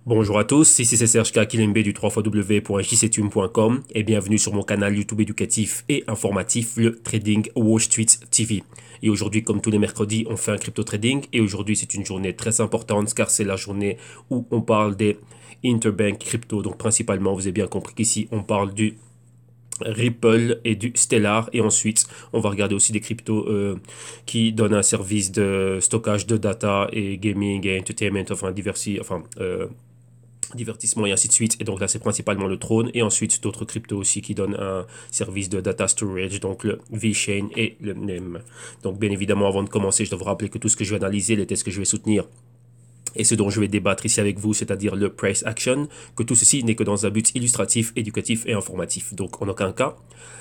Bonjour à tous, ici c'est Serge Kilembe du 3xw.jctune.com et bienvenue sur mon canal YouTube éducatif et informatif, le Trading Wall Street TV. Et aujourd'hui, comme tous les mercredis, on fait un crypto trading et aujourd'hui c'est une journée très importante car c'est la journée où on parle des interbank crypto. Donc principalement, vous avez bien compris qu'ici on parle du Ripple et du Stellar et ensuite on va regarder aussi des cryptos qui donnent un service de stockage de data et gaming et entertainment, divertissement et ainsi de suite. Et donc là, c'est principalement le Trône et ensuite d'autres cryptos aussi qui donnent un service de data storage, donc le VeChain et le NEM. Donc bien évidemment, avant de commencer, je dois vous rappeler que tout ce que je vais analyser, les tests que je vais soutenir et ce dont je vais débattre ici avec vous, c'est-à-dire le price action, que tout ceci n'est que dans un but illustratif, éducatif et informatif. Donc en aucun cas,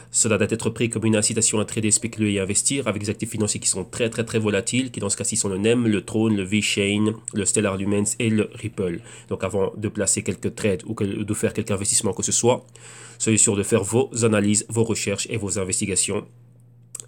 cela doit être pris comme une incitation à trader, spéculer et investir avec des actifs financiers qui sont très volatiles, qui dans ce cas-ci sont le NEM, le Throne, le VeChain, le Stellar Lumens et le Ripple. Donc avant de placer quelques trades ou de faire quelque investissement que ce soit, soyez sûr de faire vos analyses, vos recherches et vos investigations.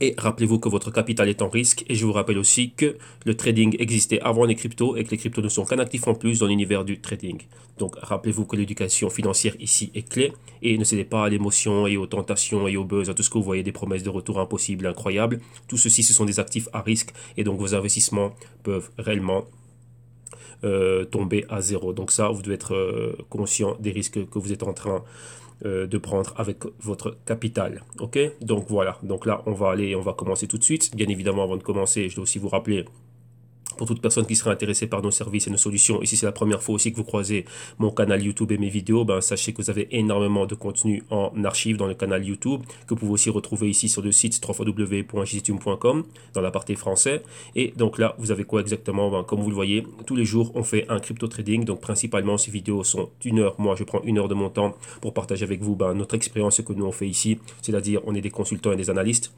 Et rappelez-vous que votre capital est en risque. Et je vous rappelle aussi que le trading existait avant les cryptos et que les cryptos ne sont qu'un actif en plus dans l'univers du trading. Donc rappelez-vous que l'éducation financière ici est clé. Et ne cédez pas à l'émotion et aux tentations et au buzz, à tout ce que vous voyez des promesses de retour impossibles, incroyables. Tout ceci, ce sont des actifs à risque. Et donc vos investissements peuvent réellement tomber à zéro. Donc ça, vous devez être conscient des risques que vous êtes en train de prendre avec votre capital. Ok, donc voilà, donc là on va commencer tout de suite. Bien évidemment, avant de commencer, je dois aussi vous rappeler, pour toute personne qui serait intéressée par nos services et nos solutions, et si c'est la première fois aussi que vous croisez mon canal YouTube et mes vidéos, ben sachez que vous avez énormément de contenu en archive dans le canal YouTube, que vous pouvez aussi retrouver ici sur le site www.jctune.com dans la partie français. Et donc là, vous avez quoi exactement? Ben, comme vous le voyez, tous les jours, on fait un crypto trading. Donc principalement, ces vidéos sont une heure. Moi, je prends une heure de mon temps pour partager avec vous notre expérience, ce que nous on fait ici. C'est-à-dire, on est des consultants et des analystes.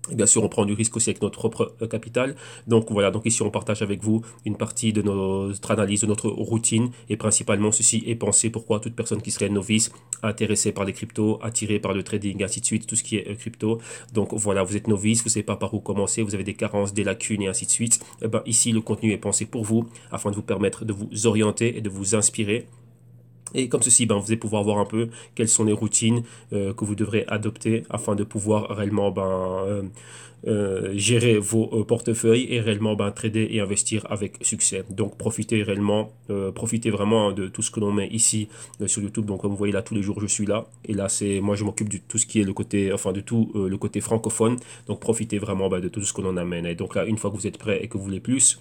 Et bien sûr, on prend du risque aussi avec notre propre capital. Donc voilà, donc ici on partage avec vous une partie de notre analyse, de notre routine. Et principalement, ceci est pensé pourquoi toute personne qui serait novice, intéressée par les cryptos, attirée par le trading, ainsi de suite, tout ce qui est crypto. Donc voilà, vous êtes novice, vous ne savez pas par où commencer, vous avez des carences, des lacunes et ainsi de suite. Et ben, ici, le contenu est pensé pour vous afin de vous permettre de vous orienter et de vous inspirer. Et comme ceci, ben, vous allez pouvoir voir un peu quelles sont les routines que vous devrez adopter afin de pouvoir réellement gérer vos portefeuilles et réellement trader et investir avec succès. Donc profitez vraiment de tout ce que l'on met ici sur YouTube. Donc comme vous voyez là, tous les jours je suis là. Et là, moi je m'occupe de tout ce qui est le côté, de tout le côté francophone. Donc profitez vraiment de tout ce que l'on amène. Et donc là, une fois que vous êtes prêt et que vous voulez plus,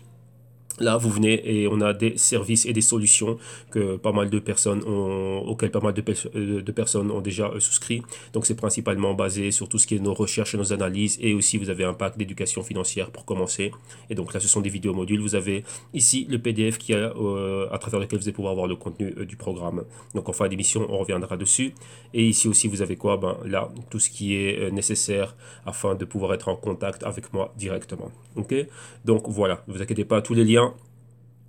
là, vous venez et on a des services et des solutions que pas mal de personnes auxquelles pas mal de personnes ont déjà souscrit. Donc, c'est principalement basé sur tout ce qui est nos recherches et nos analyses. Et aussi, vous avez un pack d'éducation financière pour commencer. Et donc là, ce sont des vidéos modules. Vous avez ici le PDF à travers lequel vous allez pouvoir voir le contenu du programme. Donc, en fin d'émission, on reviendra dessus. Et ici aussi, vous avez quoi? Ben, là, tout ce qui est nécessaire afin de pouvoir être en contact avec moi directement. Ok? Donc voilà, ne vous inquiétez pas, tous les liens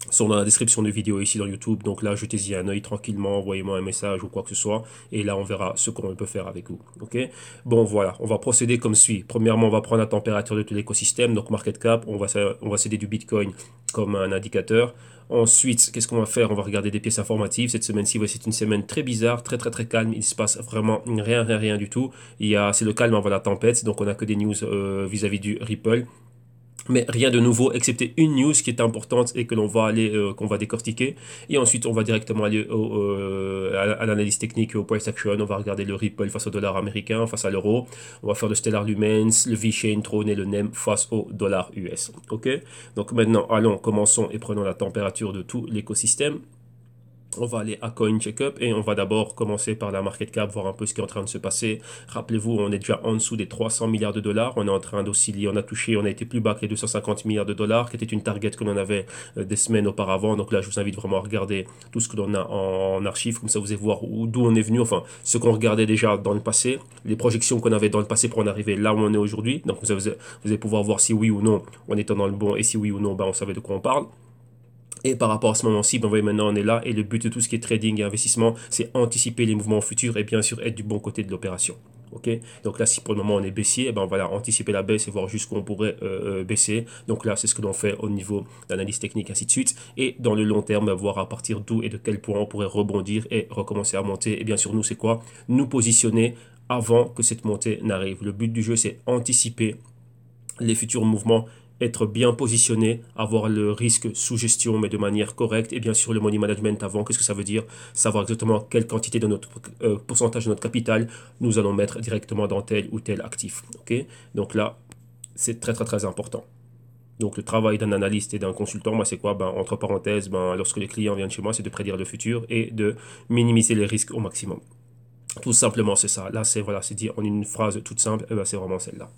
sont dans la description de vidéo ici dans YouTube. Donc là, jetez-y un œil tranquillement, envoyez-moi un message ou quoi que ce soit. Et là, on verra ce qu'on peut faire avec vous. Ok? Bon, voilà, on va procéder comme suit. Premièrement, on va prendre la température de tout l'écosystème. Donc market cap, on va céder du Bitcoin comme un indicateur. Ensuite, qu'est-ce qu'on va faire? On va regarder des pièces informatives. Cette semaine-ci, c'est une semaine très bizarre, très calme. Il se passe vraiment rien du tout. C'est le calme avant la tempête. Donc on n'a que des news vis-à-vis du Ripple. Mais rien de nouveau, excepté une news qui est importante et que qu'on va décortiquer. Et ensuite, on va directement aller à l'analyse technique et au price action. On va regarder le Ripple face au dollar américain, face à l'euro. On va faire le Stellar Lumens, le VeChain, Throne et le NEM face au dollar US. Ok? Donc maintenant, allons, commençons et prenons la température de tout l'écosystème. On va aller à Coin Checkup et on va d'abord commencer par la market cap, voir un peu ce qui est en train de se passer. Rappelez-vous, on est déjà en dessous des 300 milliards de dollars. On est en train d'osciller, on a été plus bas que les 250 milliards de dollars, qui était une target que l'on avait des semaines auparavant. Donc là, je vous invite vraiment à regarder tout ce que l'on a en archive, comme ça vous allez voir d'où on est venu, enfin, ce qu'on regardait déjà dans le passé, les projections qu'on avait dans le passé pour en arriver là où on est aujourd'hui. Donc vous allez pouvoir voir si oui ou non on est dans le bon et si oui ou non, on savait de quoi on parle. Et par rapport à ce moment-ci, vous voyez, maintenant on est là et le but de tout ce qui est trading et investissement, c'est anticiper les mouvements futurs et bien sûr être du bon côté de l'opération. Ok, donc là, si pour le moment on est baissier, eh ben, on va anticiper la baisse et voir jusqu'où on pourrait baisser. Donc là, c'est ce que l'on fait au niveau d'analyse technique, ainsi de suite. Et dans le long terme, voir à partir d'où et de quel point on pourrait rebondir et recommencer à monter. Et bien sûr, nous, c'est quoi? Nous positionner avant que cette montée n'arrive. Le but du jeu, c'est anticiper les futurs mouvements, être bien positionné, avoir le risque sous gestion, mais de manière correcte, et bien sûr le money management avant. Qu'est-ce que ça veut dire? Savoir exactement quelle quantité de notre pourcentage de notre capital nous allons mettre directement dans tel ou tel actif. Ok, donc là, c'est très très très important. Donc le travail d'un analyste et d'un consultant, moi c'est quoi? Ben, entre parenthèses, ben, lorsque les clients viennent chez moi, c'est de prédire le futur et de minimiser les risques au maximum. Tout simplement, c'est ça. Là, c'est voilà, c'est dit en une phrase toute simple, et ben, c'est vraiment celle-là.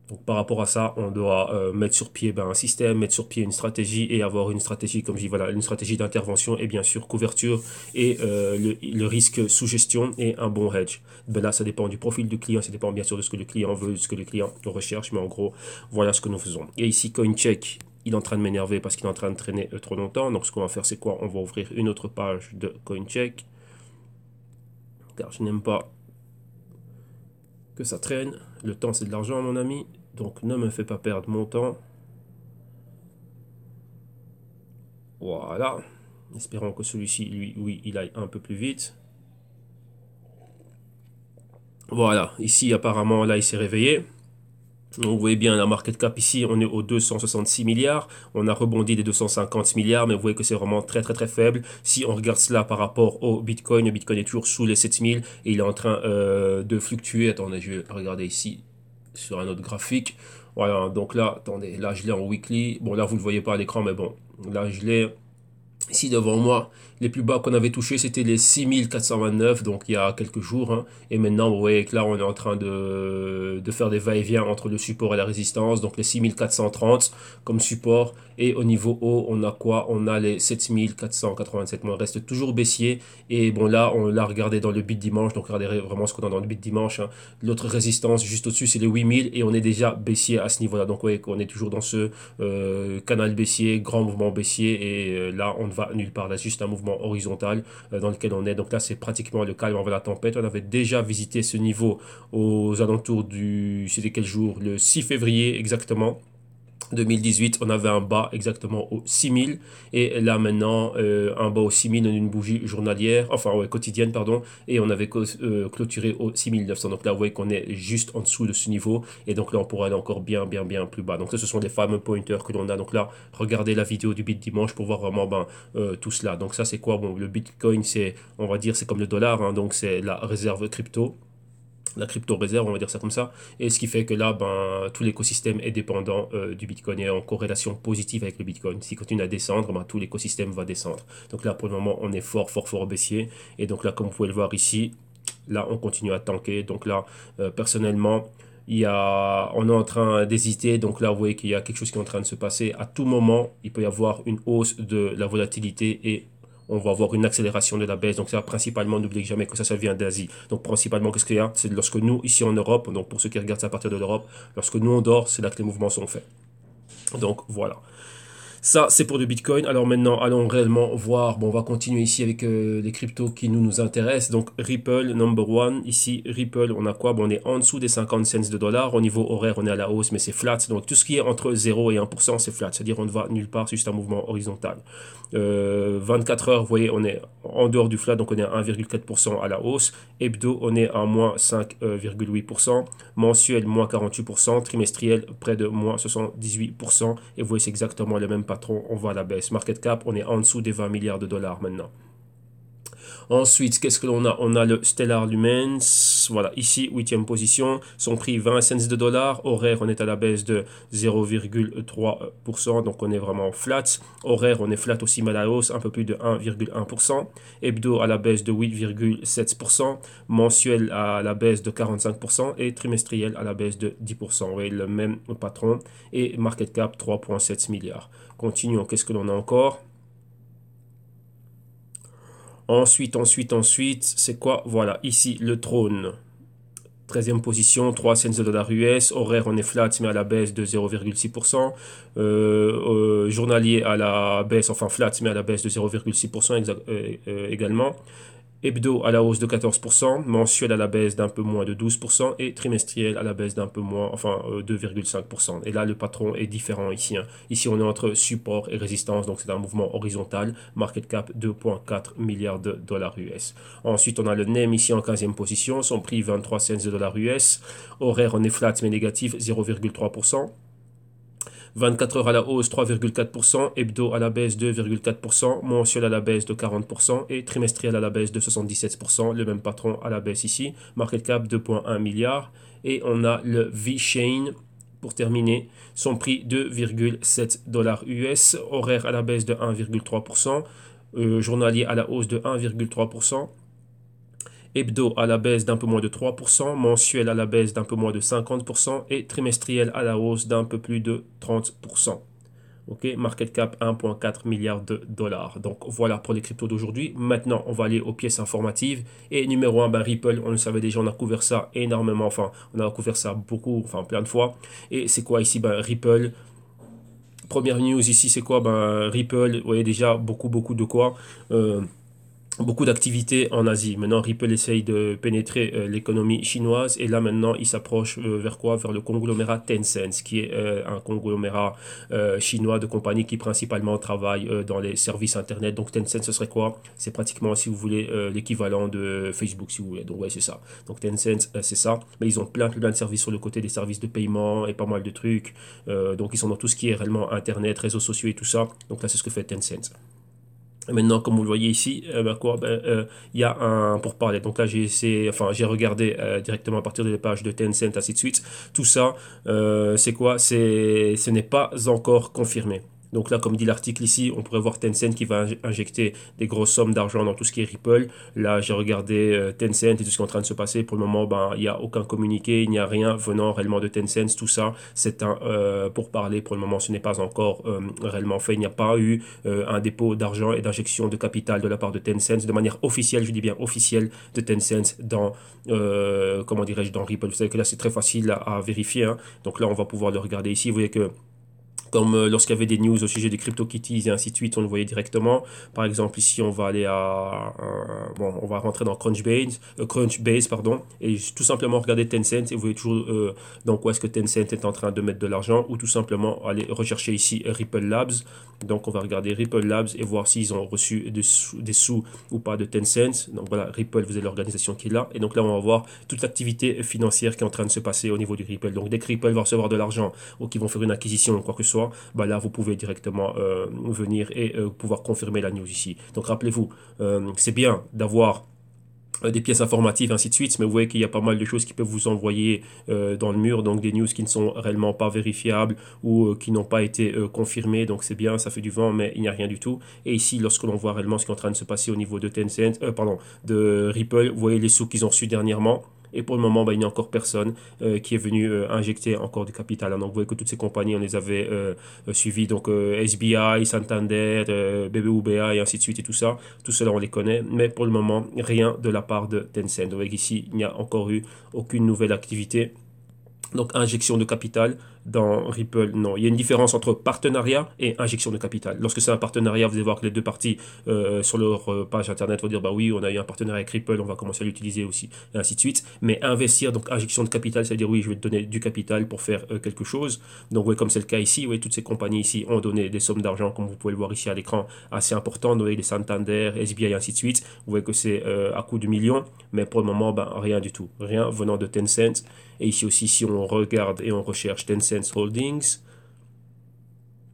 Donc, par rapport à ça, on doit mettre sur pied un système, mettre sur pied une stratégie et avoir une stratégie, comme je dis, voilà, une stratégie d'intervention et bien sûr couverture et le risque sous gestion et un bon hedge. Ben là, ça dépend du profil du client, ça dépend bien sûr de ce que le client veut, de ce que le client recherche, mais en gros, voilà ce que nous faisons. Et ici, CoinCheck, il est en train de m'énerver parce qu'il est en train de traîner trop longtemps. Donc, ce qu'on va faire, c'est quoi? On va ouvrir une autre page de CoinCheck, car je n'aime pas que ça traîne. Le temps, c'est de l'argent, mon ami. Donc, ne me fais pas perdre mon temps. Voilà. Espérons que celui-ci, lui, oui, il aille un peu plus vite. Voilà. Ici, apparemment, là, il s'est réveillé. Donc, vous voyez bien la market cap ici, on est aux 266 milliards. On a rebondi des 250 milliards, mais vous voyez que c'est vraiment très très très faible. Si on regarde cela par rapport au Bitcoin, le Bitcoin est toujours sous les 7000 et il est en train de fluctuer. Attendez, je vais regarder ici sur un autre graphique. Voilà, donc là, attendez, là je l'ai en weekly. Bon, là vous ne le voyez pas à l'écran, mais bon, là je l'ai. Ici devant moi, les plus bas qu'on avait touché, c'était les 6429, donc il y a quelques jours. Hein. Et maintenant, vous voyez que là, on est en train de faire des va-et-vient entre le support et la résistance. Donc les 6430 comme support. Et au niveau haut, on a quoi? On a les 7487. Mais on reste toujours baissier. Et bon, là, on l'a regardé dans le bit dimanche. Donc regardez vraiment ce qu'on a dans le bit dimanche. Hein. L'autre résistance juste au-dessus, c'est les 8000. Et on est déjà baissier à ce niveau-là. Donc vous voyez qu'on est toujours dans ce canal baissier, grand mouvement baissier. Et là, on va nulle part. Là, c'est juste un mouvement horizontal dans lequel on est. Donc là, c'est pratiquement le calme avant la tempête. On avait déjà visité ce niveau aux alentours du... C'était quel jour? Le 6 février exactement. 2018, on avait un bas exactement au 6000 et là maintenant un bas au 6000 en une bougie journalière, enfin ouais, quotidienne pardon, et on avait clôturé au 6900. Donc là vous voyez qu'on est juste en dessous de ce niveau et donc là on pourrait aller encore bien plus bas. Donc ça ce sont les fameux pointers que l'on a. Donc là regardez la vidéo du Bit Dimanche pour voir vraiment tout cela. Donc ça c'est quoi? Bon, le Bitcoin c'est, on va dire, c'est comme le dollar, hein, donc c'est la réserve crypto, la crypto réserve, on va dire ça comme ça, et ce qui fait que là, tout l'écosystème est dépendant du Bitcoin et en corrélation positive avec le Bitcoin. S'il continue à descendre, tout l'écosystème va descendre. Donc là, pour le moment, on est fort baissier, et donc là, comme vous pouvez le voir ici, là, on continue à tanker. Donc là, personnellement, on est en train d'hésiter. Donc là, vous voyez qu'il y a quelque chose qui est en train de se passer. À tout moment, il peut y avoir une hausse de la volatilité et on va avoir une accélération de la baisse. Donc ça, principalement, n'oubliez jamais que ça vient d'Asie. Donc principalement, qu'est-ce qu'il y a? C'est lorsque nous, ici en Europe, donc pour ceux qui regardent ça à partir de l'Europe, lorsque nous on dort, c'est là que les mouvements sont faits. Donc voilà. Ça, c'est pour le Bitcoin. Alors maintenant, allons réellement voir. Bon, on va continuer ici avec les cryptos qui nous intéressent. Donc Ripple, number one. Ici, Ripple, on a quoi? Bon, on est en dessous des 50 cents de dollars. Au niveau horaire, on est à la hausse, mais c'est flat. Donc tout ce qui est entre 0 et 1%, c'est flat. C'est-à-dire on ne va nulle part, c'est juste un mouvement horizontal. 24 heures, vous voyez, on est en dehors du flat, donc on est à 1,4% à la hausse. Hebdo, on est à moins 5,8%. Mensuel, moins 48%. Trimestriel, près de moins 78%. Et vous voyez, c'est exactement le même patron. On va à la baisse. Market cap, on est en dessous des 20 milliards de dollars maintenant. Ensuite, qu'est-ce que l'on a? On a le Stellar Lumens. Voilà, ici, 8e position. Son prix, 20 cents de dollars. Horaire, on est à la baisse de 0,3%. Donc, on est vraiment flat. Horaire, on est flat aussi, mais à la hausse, un peu plus de 1,1%. Hebdo à la baisse de 8,7%. Mensuel à la baisse de 45%. Et trimestriel à la baisse de 10%. Vous voyez, le même patron. Et market cap, 3,7 milliards. Continuons. Qu'est-ce que l'on a encore? Ensuite, c'est quoi? Voilà, ici, le trône. 13e position, 3 cents de dollars US. Horaire, on est flat, mais à la baisse de 0,6%. Journalier à la baisse, enfin flat, mais à la baisse de 0,6% également. Hebdo à la hausse de 14%, mensuel à la baisse d'un peu moins de 12% et trimestriel à la baisse d'un peu moins, enfin 2,5%. Et là, le patron est différent ici, hein. Ici, on est entre support et résistance, donc c'est un mouvement horizontal. Market cap 2,4 milliards de dollars US. Ensuite, on a le NEM ici en 15e position, son prix 23 cents de dollars US. Horaire, on est flat mais négatif 0,3%. 24 heures à la hausse 3,4%, hebdo à la baisse 2,4%, mensuel à la baisse de 40% et trimestriel à la baisse de 77%. Le même patron à la baisse ici. Market cap 2,1 milliards. Et on a le V-Chain pour terminer. Son prix 2,7 dollars US. Horaire à la baisse de 1,3%. Journalier à la hausse de 1,3%. Hebdo à la baisse d'un peu moins de 3%, mensuel à la baisse d'un peu moins de 50% et trimestriel à la hausse d'un peu plus de 30%. Ok, market cap 1,4 milliard de dollars. Donc voilà pour les cryptos d'aujourd'hui. Maintenant, on va aller aux pièces informatives. Et numéro 1, ben Ripple, on le savait déjà, on a couvert ça énormément. Enfin, on a couvert ça beaucoup, enfin plein de fois. Et c'est quoi ici? Ben Ripple. Première news ici, c'est quoi? Ben Ripple, vous voyez déjà beaucoup de quoi. Beaucoup d'activités en Asie. Maintenant, Ripple essaye de pénétrer l'économie chinoise et là maintenant, il s'approche vers quoi? Vers le conglomérat Tencent, qui est un conglomérat chinois de compagnies qui principalement travaillent dans les services Internet. Donc Tencent, ce serait quoi? C'est pratiquement, si vous voulez, l'équivalent de Facebook, si vous voulez. Donc ouais, c'est ça. Donc Tencent, c'est ça. Mais ils ont plein de services sur le côté des services de paiement et pas mal de trucs. Donc ils sont dans tout ce qui est réellement Internet, réseaux sociaux et tout ça. Donc là, c'est ce que fait Tencent. Maintenant, comme vous le voyez ici, il y a un pourparler. Donc là, j'ai regardé directement à partir des pages de Tencent, ainsi de suite. Tout ça, c'est quoi? Ce n'est pas encore confirmé. Donc là, comme dit l'article ici, on pourrait voir Tencent qui va injecter des grosses sommes d'argent dans tout ce qui est Ripple. Là, j'ai regardé Tencent et tout ce qui est en train de se passer. Pour le moment, il n'y a aucun communiqué, il n'y a rien venant réellement de Tencent. Tout ça, c'est un pourparler. Pour le moment, ce n'est pas encore réellement fait. Il n'y a pas eu un dépôt d'argent et d'injection de capital de la part de Tencent de manière officielle, je dis bien officielle, de Tencent dans, comment dirais-je, dans Ripple. Vous savez que là, c'est très facile à vérifier, hein. Donc là, on va pouvoir le regarder ici. Vous voyez que comme lorsqu'il y avait des news au sujet des CryptoKitties et ainsi de suite, on le voyait directement. Par exemple, ici, on va aller bon, on va rentrer dans Crunchbase, pardon, et tout simplement regarder Tencent et vous voyez toujours donc où est-ce que Tencent est en train de mettre de l'argent ou tout simplement aller rechercher ici Ripple Labs. Donc, on va regarder Ripple Labs et voir s'ils ont reçu des sous ou pas de Tencent. Donc, voilà, Ripple, vous avez l'organisation qui est là. Et donc là, on va voir toute l'activité financière qui est en train de se passer au niveau du Ripple. Donc, dès que Ripple va recevoir de l'argent ou qu'ils vont faire une acquisition ou quoi que ce soit, là, vous pouvez directement venir et pouvoir confirmer la news ici. Donc, rappelez-vous, c'est bien d'avoir des pièces informatives, ainsi de suite, mais vous voyez qu'il y a pas mal de choses qui peuvent vous envoyer dans le mur, donc des news qui ne sont réellement pas vérifiables ou qui n'ont pas été confirmées, donc c'est bien, ça fait du vent, mais il n'y a rien du tout. Et ici, lorsque l'on voit réellement ce qui est en train de se passer au niveau de Tencent, de Ripple, vous voyez les sous qu'ils ont reçus dernièrement. Et pour le moment, il n'y a encore personne qui est venu injecter encore du capital. Donc vous voyez que toutes ces compagnies, on les avait suivies. Donc SBI, Santander, BBVA et ainsi de suite et tout ça. Tout cela, on les connaît. Mais pour le moment, rien de la part de Tencent. Vous voyez qu'ici, il n'y a encore eu aucune nouvelle activité. Donc injection de capital dans Ripple, non. Il y a une différence entre partenariat et injection de capital. Lorsque c'est un partenariat, vous allez voir que les deux parties sur leur page internet vont dire bah oui, on a eu un partenariat avec Ripple, on va commencer à l'utiliser aussi, et ainsi de suite. Mais investir, donc injection de capital, c'est-à-dire oui, je vais te donner du capital pour faire quelque chose. Donc oui, comme c'est le cas ici, oui, toutes ces compagnies ici ont donné des sommes d'argent, comme vous pouvez le voir ici à l'écran, assez importantes. Vous voyez les Santander, SBI et ainsi de suite. Vous voyez que c'est à coût de millions, mais pour le moment, rien du tout. Rien venant de Tencent. Et ici aussi, si on regarde et on recherche Tencent Holdings,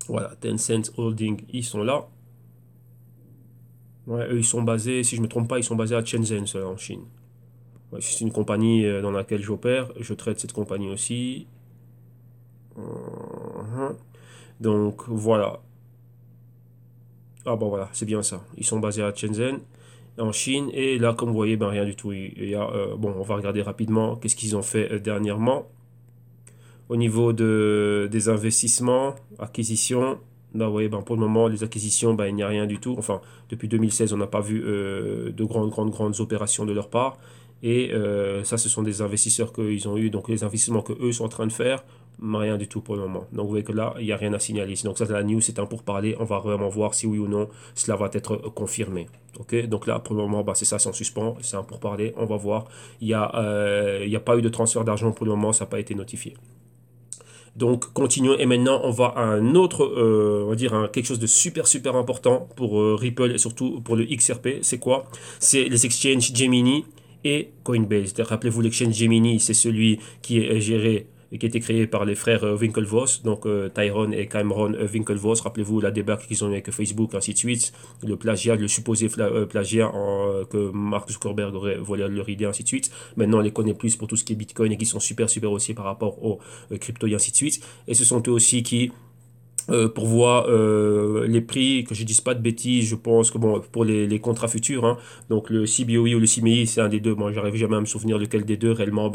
voilà, Tencent Holdings, ils sont là. Ouais, eux, ils sont basés, si je ne me trompe pas, ils sont basés à Shenzhen, en Chine. Ouais, c'est une compagnie dans laquelle j'opère. Je traite cette compagnie aussi. Donc, voilà. Ah bon, voilà, c'est bien ça. Ils sont basés à Shenzhen, en Chine. Et là, comme vous voyez, rien du tout. Il y a, bon, on va regarder rapidement qu'est-ce qu'ils ont fait dernièrement. Au niveau des investissements, acquisitions, là, vous voyez, pour le moment, les acquisitions, il n'y a rien du tout. Enfin, depuis 2016, on n'a pas vu de grandes opérations de leur part. Et ça, ce sont des investisseurs qu'ils ont eu, donc les investissements qu'eux sont en train de faire. Rien du tout pour le moment. Donc vous voyez que là, il n'y a rien à signaler ici. Donc ça, c'est la news, c'est un pourparler. On va vraiment voir si oui ou non cela va être confirmé. Ok, donc là, pour le moment, bah, c'est ça, c'est en suspens. C'est un pourparler. On va voir. Il y a pas eu de transfert d'argent pour le moment, ça n'a pas été notifié. Donc continuons et maintenant on va à un autre, on va dire quelque chose de super important pour Ripple et surtout pour le XRP. C'est quoi? C'est les exchanges Gemini et Coinbase. Rappelez-vous, l'exchange Gemini, c'est celui qui est géré et qui a été créé par les frères Winklevoss, donc Tyrone et Cameron Winklevoss. Rappelez-vous la débâcle qu'ils ont eu avec Facebook, ainsi de suite, le plagiat, le supposé plagiat que Mark Zuckerberg aurait volé leur idée, ainsi de suite. Maintenant, on les connaît plus pour tout ce qui est Bitcoin et qui sont super aussi par rapport aux crypto et ainsi de suite. Et ce sont eux aussi qui pourvoient les prix, que je dise pas de bêtises, je pense que bon, pour les contrats futurs, hein, donc le CBOE ou le CME, c'est un des deux, moi j'arrive jamais à me souvenir lequel des deux réellement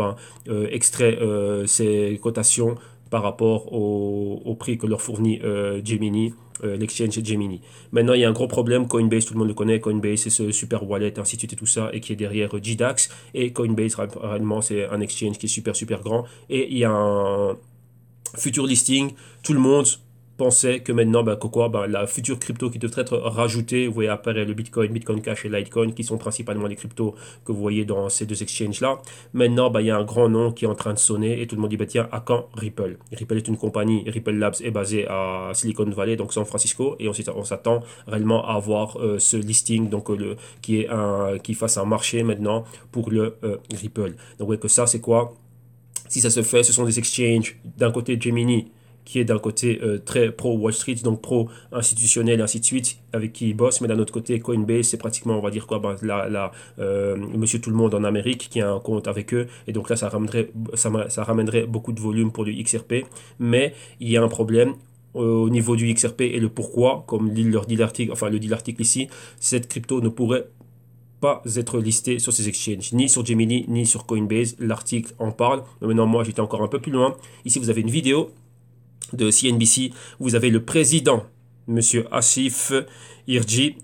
extrait ces cotations par rapport au prix que leur fournit Gemini, l'exchange Gemini. Maintenant, il y a un gros problème, Coinbase, tout le monde le connaît, Coinbase c'est ce super wallet, ainsi de suite et tout ça, et qui est derrière GDAX, et Coinbase réellement c'est un exchange qui est super grand, et il y a un futur listing, tout le monde pensait que maintenant, la future crypto qui devrait être rajoutée, vous voyez apparaître le Bitcoin, Bitcoin Cash et Litecoin, qui sont principalement les cryptos que vous voyez dans ces deux exchanges-là. Maintenant, il y a un grand nom qui est en train de sonner et tout le monde dit, tiens, à quand Ripple? Ripple est une compagnie, Ripple Labs est basée à Silicon Valley, donc San Francisco, et on s'attend réellement à avoir ce listing, donc qui fasse un marché maintenant pour le Ripple. Donc, vous voyez que ça, c'est quoi? Si ça se fait, ce sont des exchanges, d'un côté Gemini, qui est d'un côté très pro Wall Street, donc pro institutionnel et ainsi de suite, avec qui ils bossent, mais d'un autre côté Coinbase, c'est pratiquement, on va dire quoi, monsieur tout le monde en Amérique qui a un compte avec eux, et donc là ça ramènerait beaucoup de volume pour du XRP, mais il y a un problème au niveau du XRP et le pourquoi, comme leur dit l'article, enfin le dit l'article ici, cette crypto ne pourrait pas être listé sur ces exchanges, ni sur Gemini, ni sur Coinbase. L'article en parle. Mais maintenant, moi, j'étais encore un peu plus loin. Ici, vous avez une vidéo de CNBC. Vous avez le président, monsieur Asif Irji,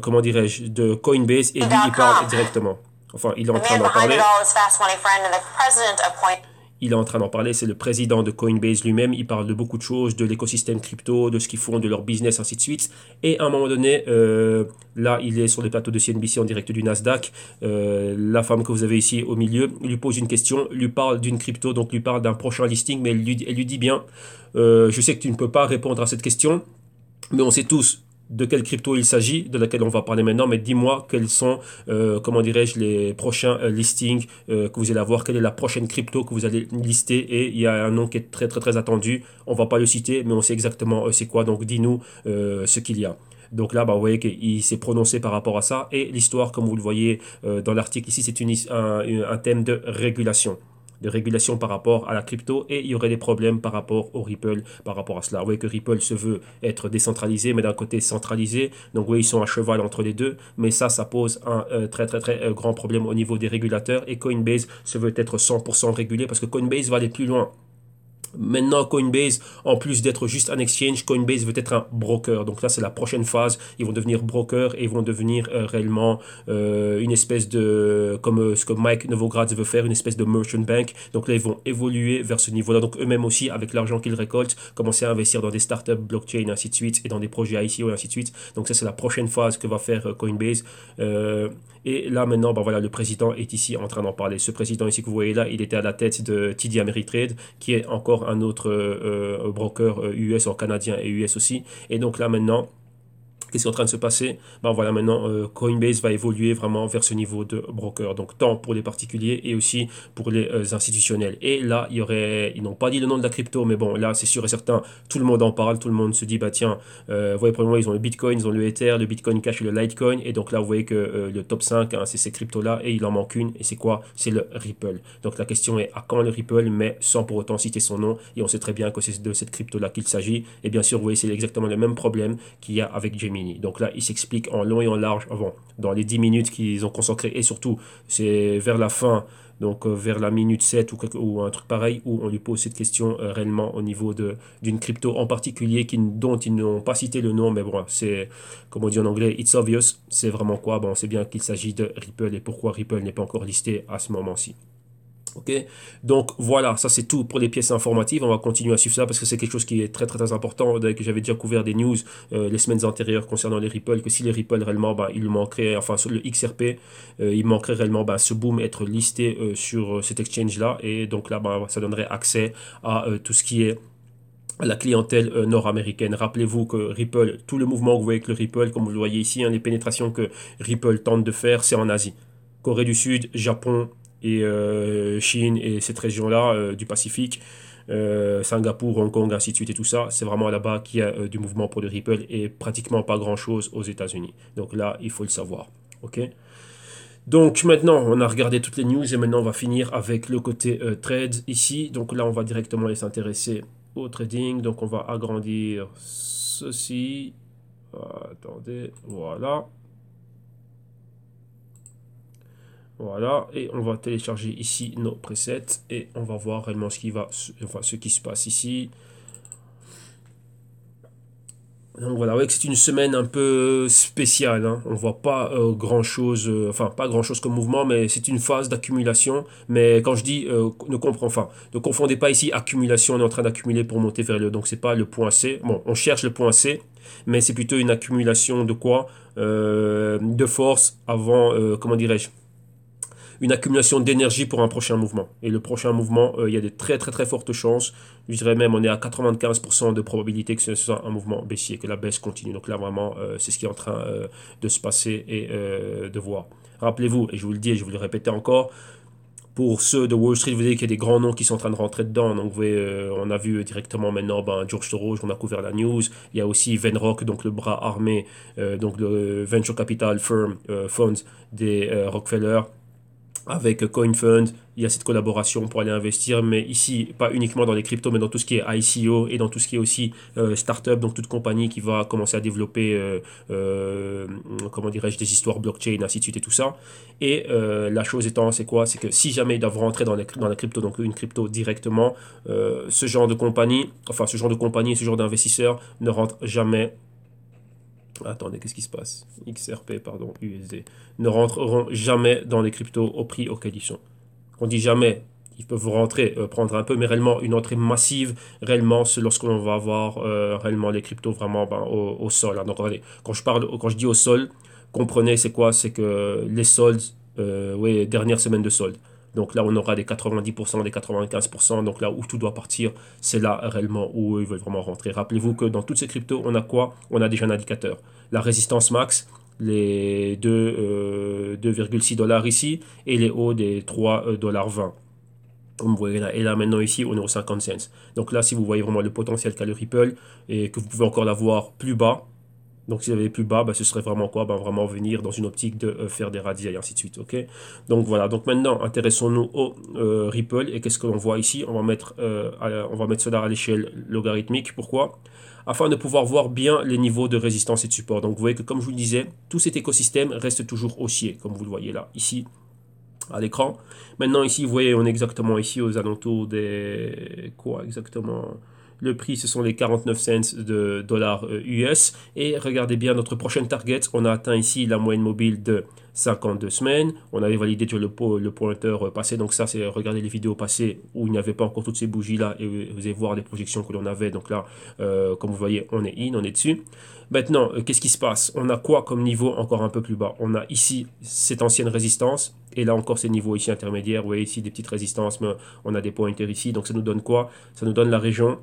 comment dirais-je, de Coinbase, et lui, il parle directement. Enfin, il est en train d'en parler. Il est en train d'en parler, c'est le président de Coinbase lui-même, il parle de beaucoup de choses, de l'écosystème crypto, de ce qu'ils font, de leur business, ainsi de suite. Et à un moment donné, là, il est sur le plateau de CNBC en direct du Nasdaq. La femme que vous avez ici au milieu lui pose une question, lui parle d'une crypto, donc lui parle d'un prochain listing, mais elle lui dit bien, je sais que tu ne peux pas répondre à cette question, mais on sait tous de quelle crypto il s'agit, de laquelle on va parler maintenant, mais dis-moi quels sont, comment dirais-je, les prochains listings que vous allez avoir, quelle est la prochaine crypto que vous allez lister, et il y a un nom qui est très attendu, on va pas le citer, mais on sait exactement c'est quoi, donc dis-nous ce qu'il y a. Donc là, vous voyez qu'il s'est prononcé par rapport à ça, et l'histoire, comme vous le voyez dans l'article ici, c'est un thème de régulation par rapport à la crypto, et il y aurait des problèmes par rapport au Ripple, par rapport à cela. Vous voyez que Ripple se veut être décentralisé, mais d'un côté centralisé. Donc oui, ils sont à cheval entre les deux, mais ça pose un très grand problème au niveau des régulateurs, et Coinbase se veut être 100% régulé parce que Coinbase va aller plus loin. Maintenant, Coinbase, en plus d'être juste un exchange, Coinbase veut être un broker. Donc là, c'est la prochaine phase. Ils vont devenir broker et ils vont devenir réellement une espèce de, comme ce que Mike Novogratz veut faire, une espèce de merchant bank. Donc là, ils vont évoluer vers ce niveau-là. Donc eux-mêmes aussi, avec l'argent qu'ils récoltent, commencer à investir dans des startups, blockchain, ainsi de suite, et dans des projets ICO, et ainsi de suite. Donc ça, c'est la prochaine phase que va faire Coinbase. Et là, maintenant, voilà, le président est ici en train d'en parler. Ce président ici que vous voyez là, il était à la tête de TD Ameritrade, qui est encore un autre broker US, en canadien et US aussi. Et donc là, maintenant, qu'est-ce qui est en train de se passer? Voilà, maintenant, Coinbase va évoluer vraiment vers ce niveau de broker. Donc, tant pour les particuliers et aussi pour les institutionnels. Et là, ils n'ont pas dit le nom de la crypto, mais bon, là, c'est sûr et certain, tout le monde en parle, tout le monde se dit, tiens, vous voyez, pour le moment, ils ont le Bitcoin, ils ont le Ether, le Bitcoin Cash et le Litecoin. Et donc là, vous voyez que le top 5, hein, c'est ces cryptos-là, et il en manque une. Et c'est quoi? C'est le Ripple. Donc, la question est, à quand le Ripple, mais sans pour autant citer son nom. Et on sait très bien que c'est de cette crypto-là qu'il s'agit. Et bien sûr, vous voyez, c'est exactement le même problème qu'il y a avec Gemini. Donc là, il s'explique en long et en large dans les 10 minutes qu'ils ont consacrées, et surtout, c'est vers la fin, donc vers la minute 7 ou un truc pareil, où on lui pose cette question réellement au niveau d'une crypto en particulier dont ils n'ont pas cité le nom, mais bon, c'est, comme on dit en anglais, it's obvious, c'est vraiment quoi? On sait bien qu'il s'agit de Ripple, et pourquoi Ripple n'est pas encore listé à ce moment-ci. Ok, donc voilà, ça c'est tout pour les pièces informatives. On va continuer à suivre ça parce que c'est quelque chose qui est très très très important. Que j'avais déjà couvert des news les semaines antérieures concernant les Ripple, que si les Ripple réellement, il manquerait, enfin sur le XRP, il manquerait réellement ce boom être listé sur cet exchange là, et donc là ça donnerait accès à tout ce qui est la clientèle nord-américaine. Rappelez-vous que Ripple, tout le mouvement que vous voyez avec le Ripple, comme vous le voyez ici, les pénétrations que Ripple tente de faire, c'est en Asie. Corée du Sud, Japon et Chine et cette région-là du Pacifique, Singapour, Hong Kong, ainsi de suite et tout ça, c'est vraiment là-bas qu'il y a du mouvement pour le Ripple et pratiquement pas grand-chose aux États-Unis. Donc là, il faut le savoir. Ok. Donc maintenant, on a regardé toutes les news et maintenant on va finir avec le côté trade ici. Donc là, on va directement aller s'intéresser au trading. Donc on va agrandir ceci. Attendez, voilà. Voilà, et on va télécharger ici nos presets et on va voir réellement ce qui se passe ici. Donc voilà, ouais, que c'est une semaine un peu spéciale, hein. On voit pas grand chose, enfin pas grand chose comme mouvement, mais c'est une phase d'accumulation. Mais quand je dis ne confondez pas ici accumulation, on est en train d'accumuler pour monter vers le haut. Donc c'est pas le point C. Bon, on cherche le point C, mais c'est plutôt une accumulation de quoi? De force avant, comment dirais-je? Une accumulation d'énergie pour un prochain mouvement. Et le prochain mouvement, il y a de très très très fortes chances, je dirais même on est à 95% de probabilité que ce soit un mouvement baissier, que la baisse continue. Donc là vraiment, c'est ce qui est en train de se passer et de voir. Rappelez-vous, et je vous le dis et je vous le répéter encore, pour ceux de Wall Street, vous voyez qu'il y a des grands noms qui sont en train de rentrer dedans. Donc, vous voyez, on a vu directement maintenant George Soros, on a couvert la news. Il y a aussi Venrock, donc le bras armé, donc le Venture Capital Firm Funds des Rockefeller avec CoinFund, il y a cette collaboration pour aller investir, mais ici, pas uniquement dans les cryptos, mais dans tout ce qui est ICO et dans tout ce qui est aussi startup, donc toute compagnie qui va commencer à développer, comment dirais-je, des histoires blockchain, ainsi de suite et tout ça. Et la chose étant, c'est quoi? C'est que si jamais ils doivent rentrer dans la crypto, donc une crypto directement, ce genre de compagnie, ce genre d'investisseurs ne rentrent jamais. Attendez, qu'est-ce qui se passe? XRP, pardon, USD. Ne rentreront jamais dans les cryptos au prix auquel ils sont. On dit jamais, ils peuvent rentrer, prendre un peu, mais réellement une entrée massive, réellement, c'est lorsqu'on va avoir réellement les cryptos vraiment au sol, hein. Donc regardez, quand je dis au sol, comprenez c'est quoi? C'est que les soldes, oui, dernière semaine de solde. Donc là, on aura des 90%, des 95%. Donc là où tout doit partir, c'est là réellement où ils veulent vraiment rentrer. Rappelez-vous que dans toutes ces cryptos, on a quoi? On a déjà un indicateur. La résistance max, les 2,6 dollars ici, et les hauts des 3,20 $. Comme vous voyez là, et là maintenant ici, on est aux 50 cents. Donc là, si vous voyez vraiment le potentiel qu'a le Ripple, et que vous pouvez encore l'avoir plus bas, donc si vous avez plus bas, ce serait vraiment quoi? Vraiment venir dans une optique de faire des radis et ainsi de suite. Ok. Donc voilà. Donc maintenant, intéressons-nous au Ripple. Et qu'est-ce que l'on voit ici? On va mettre cela à l'échelle logarithmique. Pourquoi? Afin de pouvoir voir bien les niveaux de résistance et de support. Donc vous voyez que comme je vous le disais, tout cet écosystème reste toujours haussier, comme vous le voyez là, ici à l'écran. Maintenant ici, vous voyez, on est exactement ici aux alentours des... Quoi exactement? Le prix, ce sont les 49 cents de dollars US. Et regardez bien notre prochaine target. On a atteint ici la moyenne mobile de 52 semaines. On avait validé sur le pointeur passé. Donc ça, c'est regarder les vidéos passées où il n'y avait pas encore toutes ces bougies-là. Et vous allez voir les projections que l'on avait. Donc là, comme vous voyez, on est on est dessus. Maintenant, qu'est-ce qui se passe? On a quoi comme niveau encore un peu plus bas? On a ici cette ancienne résistance. Et là encore ces niveaux ici intermédiaires. Vous voyez ici des petites résistances. Mais on a des pointers ici. Donc ça nous donne quoi? Ça nous donne la région.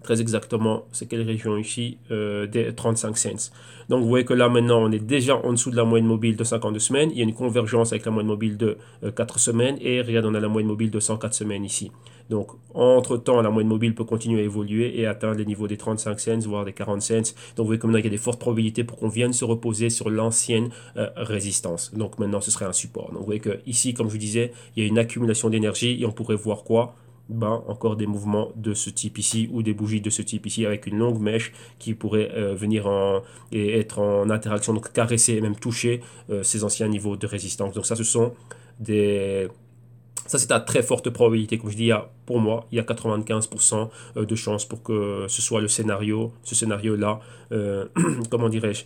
Très exactement, c'est quelle région ici? Des 35 cents. Donc vous voyez que là maintenant on est déjà en dessous de la moyenne mobile de 52 semaines. Il y a une convergence avec la moyenne mobile de 4 semaines. Et regarde, on a la moyenne mobile de 104 semaines ici. Donc entre temps la moyenne mobile peut continuer à évoluer et atteindre les niveaux des 35 cents, voire des 40 cents. Donc vous voyez que maintenant il y a des fortes probabilités pour qu'on vienne se reposer sur l'ancienne résistance. Donc maintenant ce serait un support. Donc vous voyez que ici, comme je vous disais, il y a une accumulation d'énergie et on pourrait voir quoi? Encore des mouvements de ce type ici ou des bougies de ce type ici avec une longue mèche qui pourrait venir et être en interaction, donc caresser et même toucher ces anciens niveaux de résistance. Donc ça, ce sont des... Ça, c'est à très forte probabilité. Comme je dis, il y a pour moi, il y a 95% de chances pour que ce soit ce scénario-là, comment dirais-je,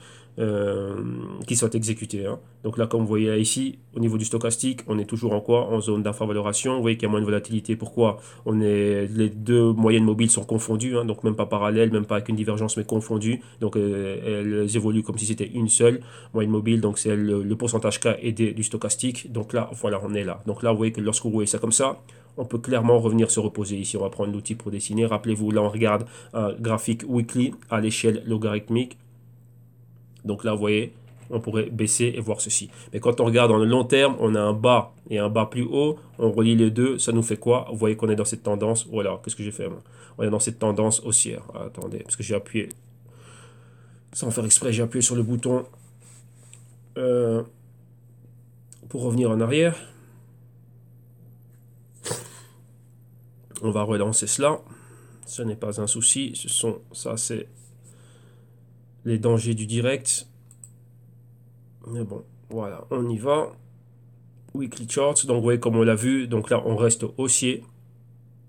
qui soit exécuté. Hein. Donc là, comme vous voyez là, ici, au niveau du stochastique, on est toujours en quoi? En zone d'infravaloration. Vous voyez qu'il y a moins de volatilité. Pourquoi? Les deux moyennes mobiles sont confondues, hein, donc même pas parallèles, même pas avec une divergence, mais confondues. Donc elles évoluent comme si c'était une seule moyenne mobile. Donc c'est le pourcentage K aidé du stochastique. Donc là, voilà, on est là. Donc là, vous voyez que lorsque vous voyez ça comme ça, on peut clairement revenir se reposer ici. On va prendre l'outil pour dessiner. Rappelez-vous, là, on regarde un graphique weekly à l'échelle logarithmique. Donc là, vous voyez, on pourrait baisser et voir ceci. Mais quand on regarde dans le long terme, on a un bas et un bas plus haut. On relie les deux, ça nous fait quoi? Vous voyez qu'on est dans cette tendance. Voilà, qu'est-ce que j'ai fait moi? On est dans cette tendance haussière. Ah, attendez, parce que j'ai appuyé, sans faire exprès, j'ai appuyé sur le bouton euh, pour revenir en arrière. On va relancer cela. Ce n'est pas un souci. Ça, c'est les dangers du direct. Mais bon, voilà, on y va. Weekly charts, donc vous voyez comme on l'a vu, donc là on reste haussier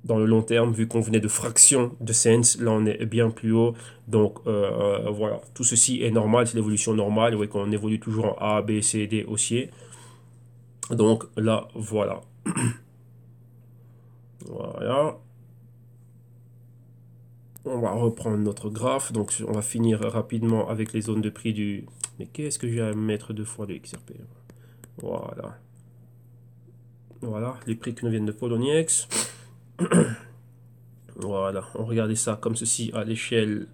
dans le long terme, vu qu'on venait de fraction de cents, là on est bien plus haut, donc voilà, tout ceci est normal, c'est l'évolution normale, vous voyez qu'on évolue toujours en A, B, C, D haussier, donc là voilà, voilà, on va reprendre notre graphe, donc on va finir rapidement avec les zones de prix du, mais qu'est-ce que j'ai à mettre deux fois le XRP, voilà. Voilà, les prix qui nous viennent de Poloniex. Voilà, on regardait ça comme ceci à l'échelle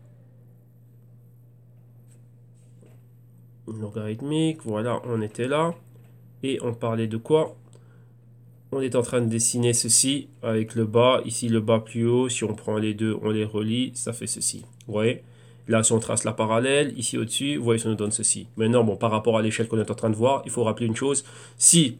logarithmique. Voilà, on était là. Et on parlait de quoi? On est en train de dessiner ceci avec le bas. Ici, le bas plus haut. Si on prend les deux, on les relie. Ça fait ceci. Vous voyez? Là, si on trace la parallèle, ici au-dessus, vous voyez, ça nous donne ceci. Maintenant, bon, par rapport à l'échelle qu'on est en train de voir, il faut rappeler une chose. Si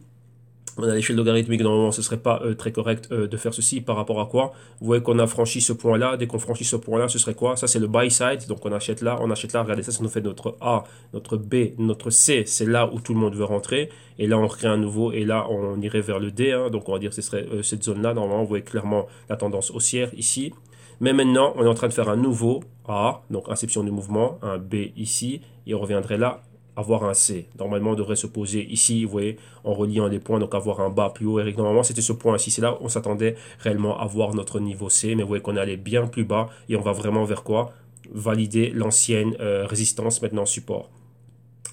on a l'échelle logarithmique, normalement, ce ne serait pas très correct de faire ceci par rapport à quoi? Vous voyez qu'on a franchi ce point-là. Dès qu'on franchit ce point-là, ce serait quoi? Ça, c'est le buy side. Donc, on achète là, on achète là. Regardez, ça nous fait notre A, notre B, notre C. C'est là où tout le monde veut rentrer. Et là, on recrée un nouveau. Et là, on irait vers le D. Hein. Donc, on va dire que ce serait cette zone-là. Normalement, vous voyez clairement la tendance haussière ici. Mais maintenant, on est en train de faire un nouveau A, donc inception du mouvement, un B ici. Et on reviendrait là avoir un C. Normalement, on devrait se poser ici, vous voyez, en reliant les points, donc avoir un bas plus haut. Et normalement, c'était ce point-ci. C'est là où on s'attendait réellement à voir notre niveau C. Mais vous voyez qu'on est allé bien plus bas et on va vraiment vers quoi? Valider l'ancienne résistance, maintenant support.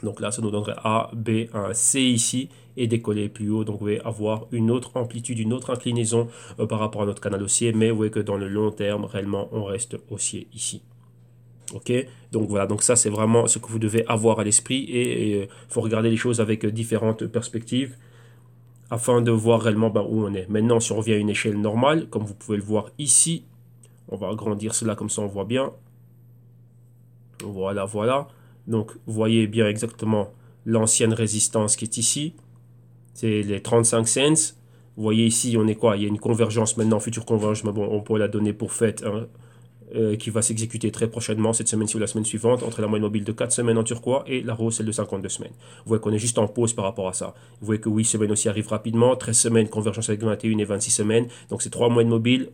Donc là, ça nous donnerait A, B, un C ici et décoller plus haut. Donc vous voyez avoir une autre amplitude, une autre inclinaison par rapport à notre canal haussier. Mais vous voyez que dans le long terme, réellement, on reste haussier ici. Ok, donc voilà, donc ça c'est vraiment ce que vous devez avoir à l'esprit et faut regarder les choses avec différentes perspectives afin de voir réellement où on est. Maintenant, si on revient à une échelle normale, comme vous pouvez le voir ici, on va agrandir cela comme ça on voit bien. Voilà, voilà. Donc vous voyez bien exactement l'ancienne résistance qui est ici. C'est les 35 cents. Vous voyez ici, on est quoi? Il y a une convergence maintenant, future convergence, mais bon, on peut la donner pour faite. Hein. Qui va s'exécuter très prochainement, cette semaine-ci ou la semaine suivante, entre la moyenne mobile de 4 semaines en turquois et la rose, celle de 52 semaines. Vous voyez qu'on est juste en pause par rapport à ça. Vous voyez que 8 semaines aussi arrivent rapidement, 13 semaines, convergence avec 21 et 26 semaines. Donc ces 3 moyennes mobiles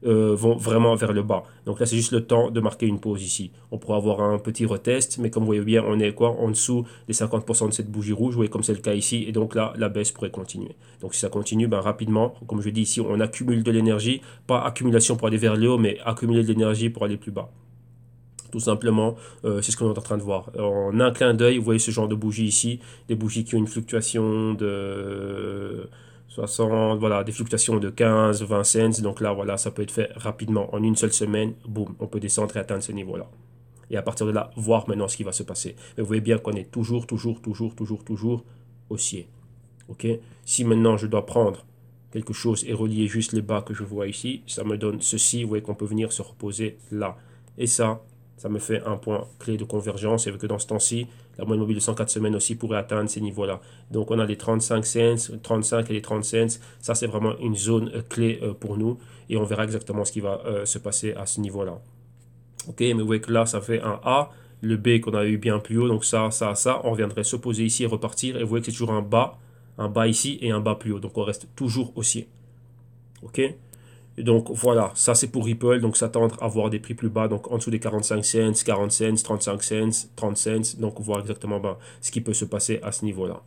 vont vraiment vers le bas. Donc là, c'est juste le temps de marquer une pause ici. On pourra avoir un petit retest, mais comme vous voyez bien, on est quoi en dessous des 50% de cette bougie rouge, vous voyez comme c'est le cas ici, et donc là, la baisse pourrait continuer. Donc si ça continue, rapidement, comme je dis ici, on accumule de l'énergie, pas accumulation pour aller vers le haut, mais accumuler de l'énergie pour aller plus bas. Tout simplement, c'est ce qu'on est en train de voir. En un clin d'œil, vous voyez ce genre de bougie ici, des bougies qui ont une fluctuation de 60, voilà, des fluctuations de 15, 20 cents. Donc là, voilà, ça peut être fait rapidement. En une seule semaine, boum, on peut descendre et atteindre ce niveau-là. Et à partir de là, voir maintenant ce qui va se passer. Mais vous voyez bien qu'on est toujours haussier. Ok. Si maintenant je dois prendre quelque chose et relier juste les bas que je vois ici, ça me donne ceci. Vous voyez qu'on peut venir se reposer là. Et ça me fait un point clé de convergence. Et que dans ce temps-ci, la moyenne mobile de 104 semaines aussi pourrait atteindre ces niveaux-là. Donc on a les 35 cents, 35 et les 30 cents. Ça, c'est vraiment une zone clé pour nous. Et on verra exactement ce qui va se passer à ce niveau-là. Ok, mais vous voyez que là, ça fait un A. Le B qu'on a eu bien plus haut. Donc ça. On reviendrait se poser ici et repartir. Et vous voyez que c'est toujours un bas ici et un bas plus haut. Donc on reste toujours haussier. Ok, Donc voilà, ça c'est pour Ripple, donc s'attendre à voir des prix plus bas, donc en dessous des 45 cents, 40 cents, 35 cents, 30 cents, donc voir exactement ben, ce qui peut se passer à ce niveau-là.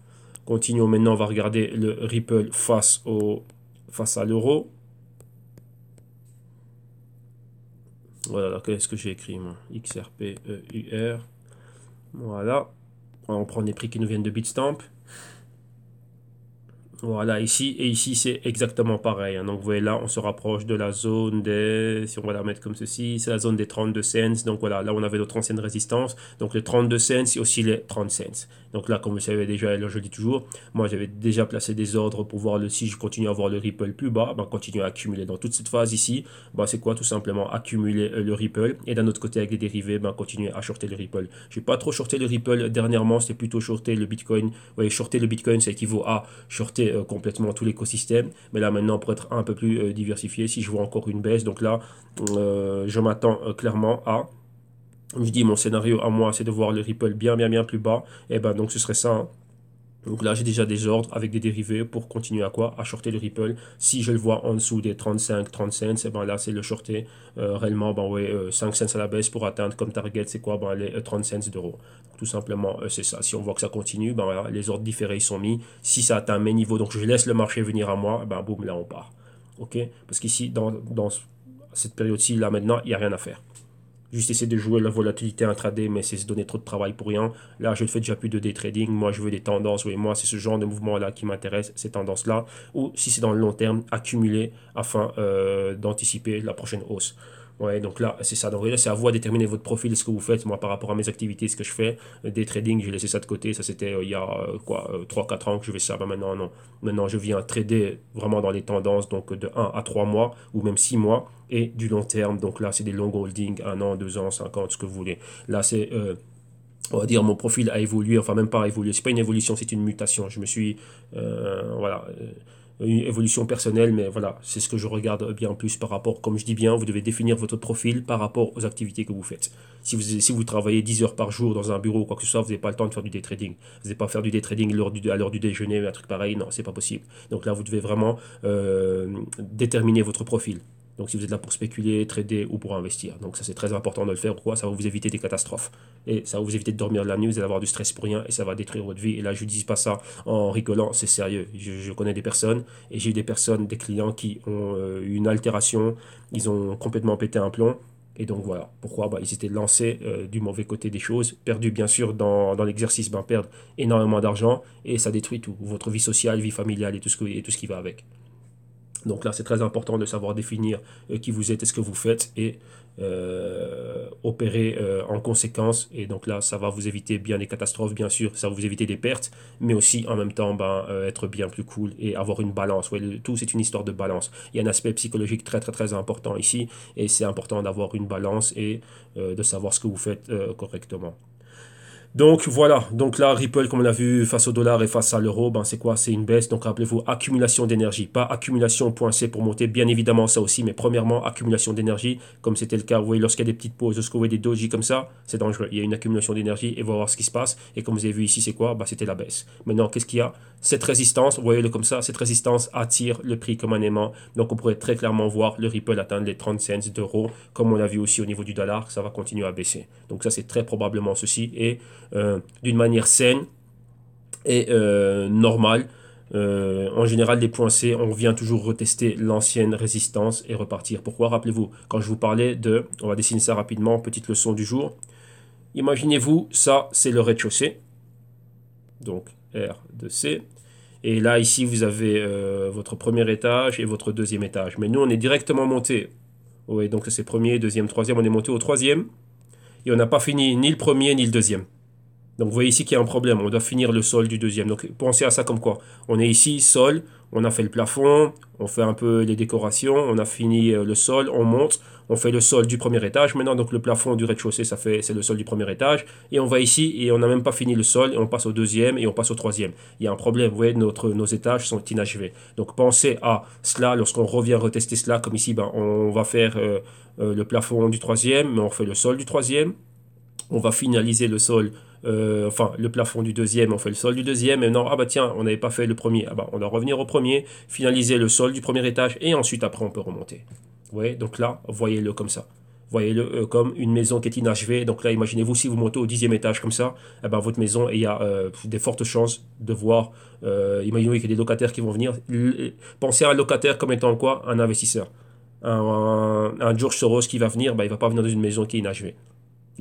Continuons maintenant, on va regarder le Ripple face à l'euro. Voilà, qu'est-ce que j'ai écrit moi? XRPEUR. Voilà, on prend les prix qui nous viennent de Bitstamp. Voilà, ici, et ici c'est exactement pareil, hein. Donc vous voyez là, on se rapproche de la zone des, si on va la mettre comme ceci, c'est la zone des 32 cents. Donc voilà, là on avait notre ancienne résistance. Donc les 32 cents, c'est aussi les 30 cents. Donc là, comme vous savez déjà, là je le dis toujours, moi j'avais déjà placé des ordres pour voir si je continue à voir le Ripple plus bas, ben, continuer à accumuler. Dans toute cette phase ici, ben, c'est quoi? Tout simplement accumuler le Ripple. Et d'un autre côté, avec les dérivés, ben, continuer à shorter le Ripple. Je n'ai pas trop shorté le Ripple dernièrement, c'était plutôt shorter le Bitcoin. Vous voyez, shorter le Bitcoin, ça équivaut à shorter complètement tout l'écosystème. Mais là maintenant, pour être un peu plus diversifié, si je vois encore une baisse, donc là, je m'attends clairement à... Je dis mon scénario à moi, c'est de voir le Ripple bien plus bas. Et ben donc ce serait ça, hein. Donc là, j'ai déjà des ordres avec des dérivés pour continuer à quoi? À shorter le Ripple. Si je le vois en dessous des 35, 30 cents, et ben là, c'est le shorter réellement, ben ouais, 5 cents à la baisse pour atteindre comme target, c'est quoi? Ben les 30 cents d'euros. Tout simplement, c'est ça. Si on voit que ça continue, ben voilà, les ordres différés ils sont mis. Si ça atteint mes niveaux, donc je laisse le marché venir à moi, ben boum, là on part. Ok? Parce qu'ici, dans cette période-ci, là maintenant, il n'y a rien à faire. Juste essayer de jouer la volatilité intraday, mais c'est se donner trop de travail pour rien. Là, je ne fais déjà plus de day trading. Moi, je veux des tendances. Oui, moi, c'est ce genre de mouvement-là qui m'intéresse, ces tendances-là. Ou si c'est dans le long terme, accumuler afin d'anticiper la prochaine hausse. Ouais, donc là, c'est ça. Donc là, c'est à vous à déterminer votre profil, ce que vous faites. Moi, par rapport à mes activités, ce que je fais, des trading, j'ai laissé ça de côté. Ça, c'était il y a quoi, 3-4 ans que je fais ça. Ben, maintenant, non. Maintenant, je viens trader vraiment dans les tendances, donc de 1 à 3 mois ou même 6 mois et du long terme. Donc là, c'est des long holding, 1 an, 2 ans, 5 ans, ce que vous voulez. Là, c'est on va dire mon profil a évolué, enfin même pas évolué, c'est pas une évolution, c'est une mutation. Je me suis, voilà, une évolution personnelle, mais voilà, c'est ce que je regarde bien plus par rapport, comme je dis bien, vous devez définir votre profil par rapport aux activités que vous faites. Si vous travaillez 10 heures par jour dans un bureau ou quoi que ce soit, vous n'avez pas le temps de faire du day trading. Vous n'allez pas faire du day trading à l'heure du déjeuner, un truc pareil, non, c'est pas possible. Donc là, vous devez vraiment déterminer votre profil. Donc si vous êtes là pour spéculer, trader ou pour investir. Donc ça c'est très important de le faire. Pourquoi? Ça va vous éviter des catastrophes. Et ça va vous éviter de dormir la nuit, vous allez avoir du stress pour rien et ça va détruire votre vie. Et là je ne dis pas ça en rigolant, c'est sérieux. Je connais des personnes et j'ai eu des personnes, des clients qui ont eu une altération, ils ont complètement pété un plomb. Et donc voilà, pourquoi? Bah, ils étaient lancés du mauvais côté des choses, perdus bien sûr dans l'exercice, ben, perdre énormément d'argent et ça détruit tout, votre vie sociale, vie familiale et tout ce qui va avec. Donc là, c'est très important de savoir définir qui vous êtes et ce que vous faites et opérer en conséquence. Et donc là, ça va vous éviter bien des catastrophes, bien sûr, ça va vous éviter des pertes, mais aussi en même temps ben, être bien plus cool et avoir une balance. Ouais, tout, c'est une histoire de balance. Il y a un aspect psychologique très important ici et c'est important d'avoir une balance et de savoir ce que vous faites correctement. Donc voilà, donc là Ripple comme on l'a vu face au dollar et face à l'euro, ben c'est quoi? C'est une baisse. Donc rappelez-vous, accumulation d'énergie, pas accumulation point C pour monter, bien évidemment ça aussi, mais premièrement accumulation d'énergie, comme c'était le cas, vous voyez lorsqu'il y a des petites pauses, lorsque vous voyez des doji comme ça, c'est dangereux. Il y a une accumulation d'énergie et on va voir ce qui se passe. Et comme vous avez vu ici, c'est quoi? Ben, c'était la baisse. Maintenant, qu'est-ce qu'il y a? Cette résistance, vous voyez-le comme ça, cette résistance attire le prix comme un aimant. Donc on pourrait très clairement voir le Ripple atteindre les 30 cents d'euros, comme on l'a vu aussi au niveau du dollar, ça va continuer à baisser. Donc ça c'est très probablement ceci et d'une manière saine et normale. En général, les points C, on vient toujours retester l'ancienne résistance et repartir. Pourquoi? Rappelez-vous, quand je vous parlais de, on va dessiner ça rapidement, petite leçon du jour. Imaginez-vous, ça c'est le rez-de-chaussée, donc R de C. Et là, ici, vous avez votre premier étage et votre deuxième étage. Mais nous, on est directement monté. Oui, donc c'est premier, deuxième, troisième. On est monté au troisième. Et on n'a pas fini ni le premier ni le deuxième. Donc vous voyez ici qu'il y a un problème, on doit finir le sol du deuxième. Donc pensez à ça comme quoi. On est ici, sol, on a fait le plafond, on fait un peu les décorations, on a fini le sol, on monte, on fait le sol du premier étage. Maintenant, donc le plafond du rez-de-chaussée, c'est le sol du premier étage. Et on va ici et on n'a même pas fini le sol et on passe au deuxième et on passe au troisième. Il y a un problème, vous voyez, nos étages sont inachevés. Donc pensez à cela lorsqu'on revient retester cela, comme ici, ben, on va faire le plafond du troisième, mais on fait le sol du troisième. On va finaliser le sol enfin le plafond du deuxième, on fait le sol du deuxième, et non, ah bah tiens, on n'avait pas fait le premier, ah bah on doit revenir au premier, finaliser le sol du premier étage, et ensuite après on peut remonter. Vous voyez, donc là, voyez-le comme ça. Voyez-le comme une maison qui est inachevée. Donc là, imaginez-vous si vous montez au 10e étage comme ça, eh ben, votre maison, il y a des fortes chances de voir, imaginez qu'il y a des locataires qui vont venir. Pensez à un locataire comme étant quoi? Un investisseur. Un George Soros qui va venir, ben, il ne va pas venir dans une maison qui est inachevée.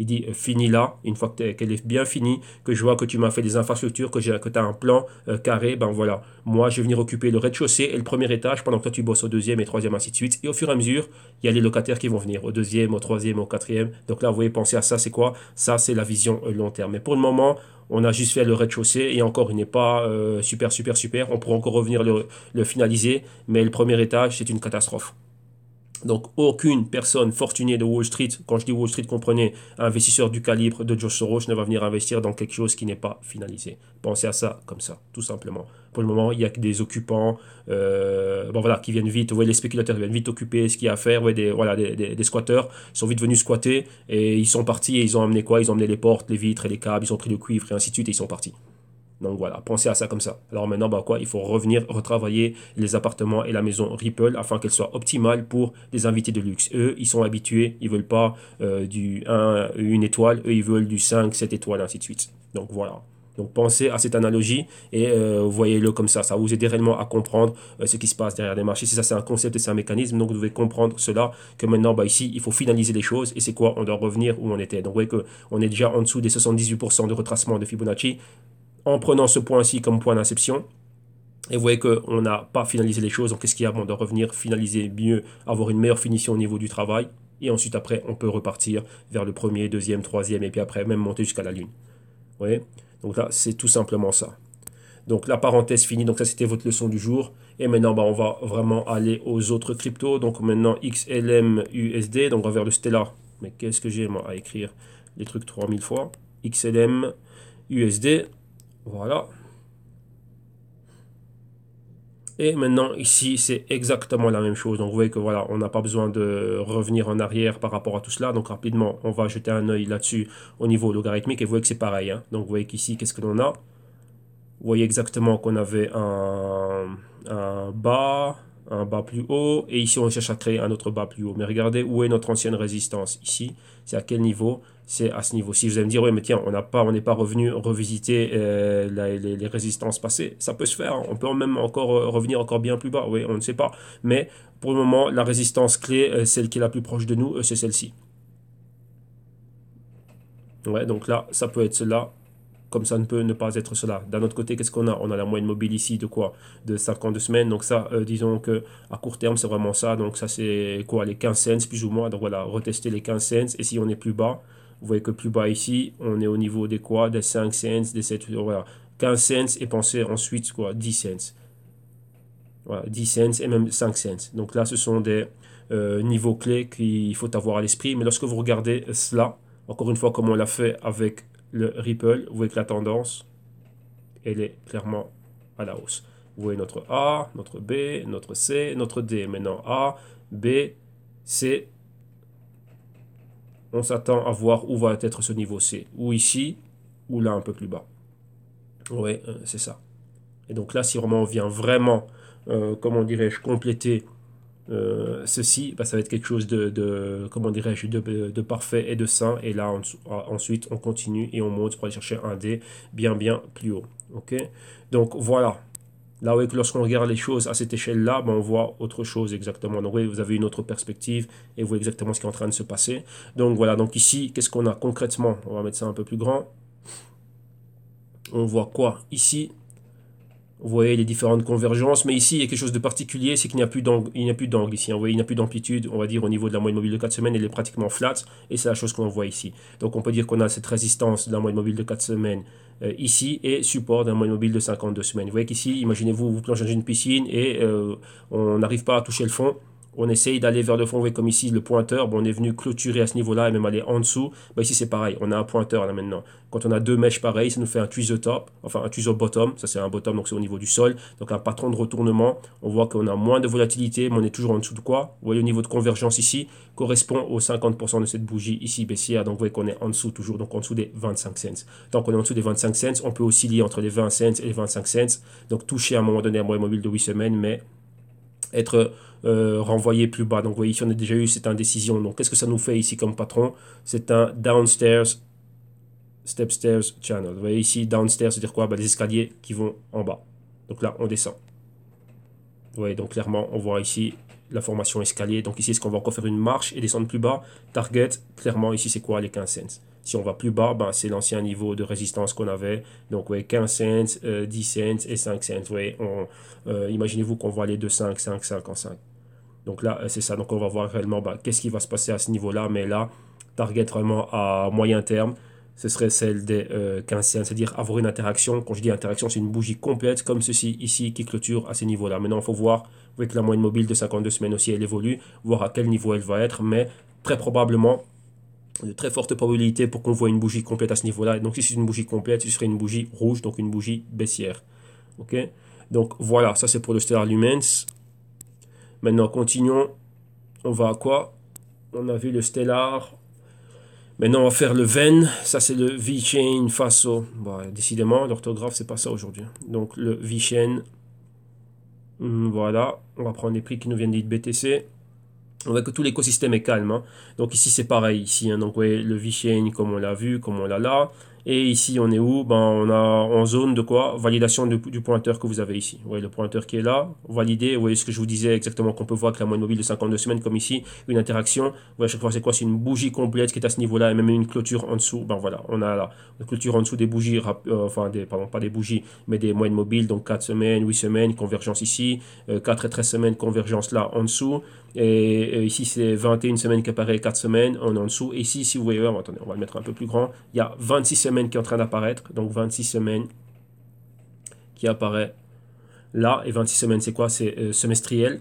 Il dit, finis là, une fois qu'elle est bien finie, que je vois que tu m'as fait des infrastructures, que tu as un plan carré, ben voilà. Moi, je vais venir occuper le rez-de-chaussée et le premier étage pendant que toi tu bosses au deuxième et troisième, ainsi de suite. Et au fur et à mesure, il y a les locataires qui vont venir au deuxième, au troisième, au quatrième. Donc là, vous voyez, penser à ça, c'est quoi? Ça, c'est la vision long terme. Mais pour le moment, on a juste fait le rez-de-chaussée et encore, il n'est pas super, super, super. On pourra encore revenir le finaliser, mais le premier étage, c'est une catastrophe. Donc, aucune personne fortunée de Wall Street, quand je dis Wall Street, comprenez, un investisseur du calibre de George Soros ne va venir investir dans quelque chose qui n'est pas finalisé. Pensez à ça comme ça, tout simplement. Pour le moment, il y a que des occupants bon, voilà, qui viennent vite. Vous voyez, les spéculateurs viennent vite occuper ce qu'il y a à faire. Vous voyez, voilà, des squatteurs ils sont vite venus squatter et ils sont partis et ils ont amené quoi? Ils ont amené les portes, les vitres et les câbles, ils ont pris le cuivre et ainsi de suite et ils sont partis. Donc voilà, pensez à ça comme ça. Alors maintenant, bah quoi, il faut revenir retravailler les appartements et la maison Ripple afin qu'elle soit optimale pour les invités de luxe. Eux, ils sont habitués, ils veulent pas une étoile, eux, ils veulent du 5, 7 étoiles, ainsi de suite. Donc voilà. Donc pensez à cette analogie et voyez-le comme ça. Ça va vous aider réellement à comprendre ce qui se passe derrière les marchés. C'est ça, c'est un concept et c'est un mécanisme. Donc vous devez comprendre cela, que maintenant, bah, ici, il faut finaliser les choses. Et c'est quoi? On doit revenir où on était. Donc vous voyez qu'on est déjà en dessous des 78% de retracement de Fibonacci en prenant ce point-ci comme point d'inception. Et vous voyez qu'on n'a pas finalisé les choses. Donc, qu'est-ce qu'il y a? On doit revenir, finaliser mieux, avoir une meilleure finition au niveau du travail. Et ensuite, après, on peut repartir vers le premier, deuxième, troisième, et puis après, même monter jusqu'à la Lune. Vous voyez? Donc là, c'est tout simplement ça. Donc, la parenthèse finie. Donc, ça, c'était votre leçon du jour. Et maintenant, bah, on va vraiment aller aux autres cryptos. Donc, maintenant, XLM USD. Donc, on va vers le Stellar. Mais qu'est-ce que j'ai, moi, à écrire les trucs 3000 fois? XLM USD. Voilà. Et maintenant, ici, c'est exactement la même chose. Donc, vous voyez que voilà, on n'a pas besoin de revenir en arrière par rapport à tout cela. Donc, rapidement, on va jeter un œil là-dessus au niveau logarithmique et vous voyez que c'est pareil. Hein. Donc, vous voyez qu'ici, qu'est-ce que l'on a? Vous voyez exactement qu'on avait un bas plus haut. Et ici, on cherche à créer un autre bas plus haut. Mais regardez où est notre ancienne résistance. Ici, c'est à quel niveau? C'est à ce niveau. Si vous allez me dire, oui, mais tiens, on n'est pas revenu revisiter les résistances passées, ça peut se faire. Hein. On peut même encore revenir encore bien plus bas. Oui, on ne sait pas. Mais pour le moment, la résistance clé, celle qui est la plus proche de nous, c'est celle-ci. Ouais, donc là, ça peut être cela. Comme ça ne peut ne pas être cela. D'un autre côté, qu'est-ce qu'on a? On a la moyenne mobile ici de quoi? De 52 semaines. Donc ça, disons que à court terme, c'est vraiment ça. Donc ça, c'est quoi? Les 15 cents plus ou moins. Donc voilà, retester les 15 cents. Et si on est plus bas, vous voyez que plus bas ici, on est au niveau des quoi? Des 5 cents, des 7, voilà. 15 cents et pensez ensuite quoi? 10 cents. Voilà, 10 cents et même 5 cents. Donc là, ce sont des niveaux clés qu'il faut avoir à l'esprit. Mais lorsque vous regardez cela, encore une fois, comme on l'a fait avec le Ripple, vous voyez que la tendance, elle est clairement à la hausse. Vous voyez notre A, notre B, notre C, notre D. Maintenant A, B, C. On s'attend à voir où va être ce niveau C. Ou ici, ou là un peu plus bas. Oui, c'est ça. Et donc là, si vraiment on vient vraiment, comment dirais-je, compléter ceci, bah, ça va être quelque chose comment dirais-je, de parfait et de sain. Et là, ensuite, on continue et on monte pour aller chercher un D bien, bien plus haut. Ok. Donc voilà. Là, oui, lorsqu'on regarde les choses à cette échelle-là, ben, on voit autre chose exactement. Donc oui, vous avez une autre perspective et vous voyez exactement ce qui est en train de se passer. Donc voilà. Donc ici, qu'est-ce qu'on a concrètement? On va mettre ça un peu plus grand. On voit quoi ici? Vous voyez les différentes convergences, mais ici il y a quelque chose de particulier, c'est qu'il n'y a plus d'angle, ici. Vous voyez, il n'y a plus d'amplitude, on va dire au niveau de la moyenne mobile de 4 semaines, elle est pratiquement flat, et c'est la chose qu'on voit ici. Donc on peut dire qu'on a cette résistance de la moyenne mobile de 4 semaines ici, et support de la moyenne mobile de 52 semaines. Vous voyez qu'ici, imaginez-vous, vous plongez dans une piscine, et on n'arrive pas à toucher le fond. on essaye d'aller vers le fond, vous voyez comme ici le pointeur, bon, on est venu clôturer à ce niveau-là et même aller en dessous. Bah, ici c'est pareil, on a un pointeur là maintenant. Quand on a deux mèches pareilles, ça nous fait un tweezer top, enfin un tweezer bottom, ça c'est un bottom donc c'est au niveau du sol, donc un patron de retournement. On voit qu'on a moins de volatilité, mais on est toujours en dessous de quoi? Vous voyez au niveau de convergence ici, correspond aux 50% de cette bougie ici baissière, donc vous voyez qu'on est en dessous toujours, donc en dessous des 25 cents. Tant qu'on est en dessous des 25 cents, on peut osciller entre les 20 cents et les 25 cents, donc toucher à un moment donné un moyen mobile de 8 semaines, mais être renvoyé plus bas. Donc vous voyez ici on a déjà eu cette indécision. Donc qu'est-ce que ça nous fait ici comme patron? C'est un downstairs, step stairs channel. Vous voyez ici downstairs, c'est-à-dire quoi? Les escaliers qui vont en bas. Donc là on descend. Vous voyez donc clairement on voit ici la formation escalier. Donc ici est-ce qu'on va encore faire une marche et descendre plus bas? Target, clairement ici c'est quoi? Les 15 cents. Si on va plus bas, c'est l'ancien niveau de résistance qu'on avait. Donc, vous voyez, 15 cents, 10 cents et 5 cents. Vous voyez, imaginez-vous qu'on va aller de 5, 5, 5 en 5. Donc là, c'est ça. Donc on va voir réellement qu'est-ce qui va se passer à ce niveau-là. Mais là, target vraiment à moyen terme, ce serait celle des 15 cents, c'est-à-dire avoir une interaction. Quand je dis interaction, c'est une bougie complète comme ceci ici qui clôture à ces niveaux-là. Maintenant, il faut voir, vous voyez que la moyenne mobile de 52 semaines aussi, elle évolue, voir à quel niveau elle va être. Mais très probablement, de très fortes probabilités pour qu'on voit une bougie complète à ce niveau-là. Donc si c'est une bougie complète, ce serait une bougie rouge, donc une bougie baissière. Ok. Donc voilà, ça c'est pour le Stellar Lumens. Maintenant, continuons. On va à quoi? On a vu le Stellar. Maintenant, on va faire le Ven. Ça, c'est le V-Chain face au... Bon, décidément, l'orthographe, c'est pas ça aujourd'hui. Donc, le V-Chain. Voilà. On va prendre les prix qui nous viennent d'IT BTC. On voit que tout l'écosystème est calme. Hein. Donc, ici, c'est pareil. Ici, hein, donc, vous voyez, le V-Chain, comme on l'a vu, comme on l'a là. Et ici, on est où? On a en zone de quoi? Validation du pointeur que vous avez ici. Vous voyez le pointeur qui est là, validé. Vous voyez ce que je vous disais exactement qu'on peut voir que la moyenne mobile de 52 semaines, comme ici, une interaction. Vous voyez à chaque fois, c'est quoi? C'est une bougie complète qui est à ce niveau-là et même une clôture en dessous. Voilà, on a là une clôture en dessous des bougies, pardon, pas des bougies, mais des moyennes mobiles. Donc 4 semaines, 8 semaines, convergence ici. 4 et 13 semaines, convergence là en dessous. Et ici, c'est 21 semaines qui apparaît, 4 semaines, on est en dessous. Et ici, si vous voyez, attendez, on va le mettre un peu plus grand. Il y a 26 semaines qui est en train d'apparaître. Donc 26 semaines qui apparaît là. Et 26 semaines, c'est quoi? C'est semestriel.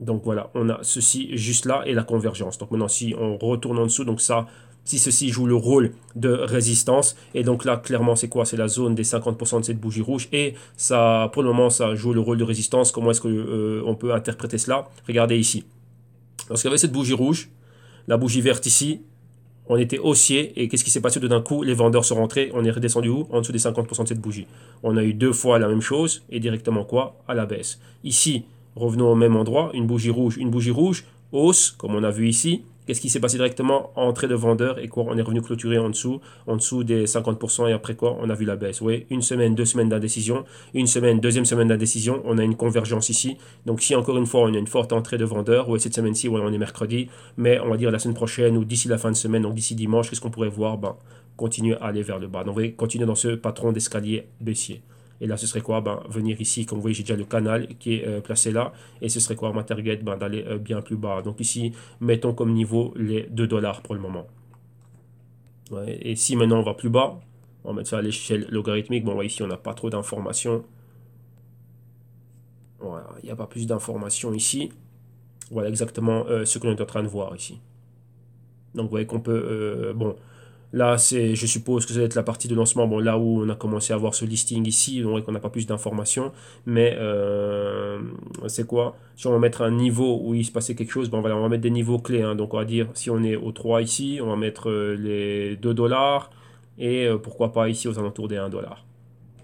Donc voilà, on a ceci juste là et la convergence. Donc maintenant, si on retourne en dessous, donc ça, si ceci joue le rôle de résistance, et donc là, clairement, c'est quoi? C'est la zone des 50% de cette bougie rouge. Et ça, pour le moment, ça joue le rôle de résistance. Comment est-ce qu'on peut interpréter cela? Regardez ici. Lorsqu'il y avait cette bougie rouge, la bougie verte ici, on était haussier et qu'est-ce qui s'est passé? Tout d'un coup, les vendeurs sont rentrés, on est redescendu où? En dessous des 50% de cette bougie. On a eu deux fois la même chose et directement quoi? À la baisse. Ici, revenons au même endroit, une bougie rouge, hausse, comme on a vu ici. Qu'est-ce qui s'est passé directement? Entrée de vendeurs et quoi? On est revenu clôturer en dessous des 50% et après quoi? On a vu la baisse. Vous voyez, une semaine, 2 semaines d'indécision, une semaine, deuxième semaine d'indécision, on a une convergence ici. Donc si encore une fois on a une forte entrée de vendeurs, ouais, cette semaine-ci, ouais, on est mercredi, mais on va dire la semaine prochaine ou d'ici la fin de semaine, donc d'ici dimanche, qu'est-ce qu'on pourrait voir? Continuer à aller vers le bas. Donc vous voyez, continuer dans ce patron d'escalier baissier. Et là, ce serait quoi? Venir ici, comme vous voyez, j'ai déjà le canal qui est placé là. Et ce serait quoi ma target? D'aller bien plus bas. Donc ici, mettons comme niveau les 2 dollars pour le moment. Ouais, et si maintenant on va plus bas, on va mettre ça à l'échelle logarithmique. Bon, ouais, ici, on n'a pas trop d'informations. Voilà, il n'y a pas plus d'informations ici. Voilà exactement ce que l'on est en train de voir ici. Donc vous voyez qu'on peut... Là, je suppose que ça va être la partie de lancement, là où on a commencé à voir ce listing ici, donc qu'on n'a pas plus d'informations, mais c'est quoi? Si on va mettre un niveau où il se passait quelque chose, voilà, on va mettre des niveaux clés, hein. Donc on va dire, si on est au 3 ici, on va mettre les 2 dollars, et pourquoi pas ici aux alentours des 1 dollar.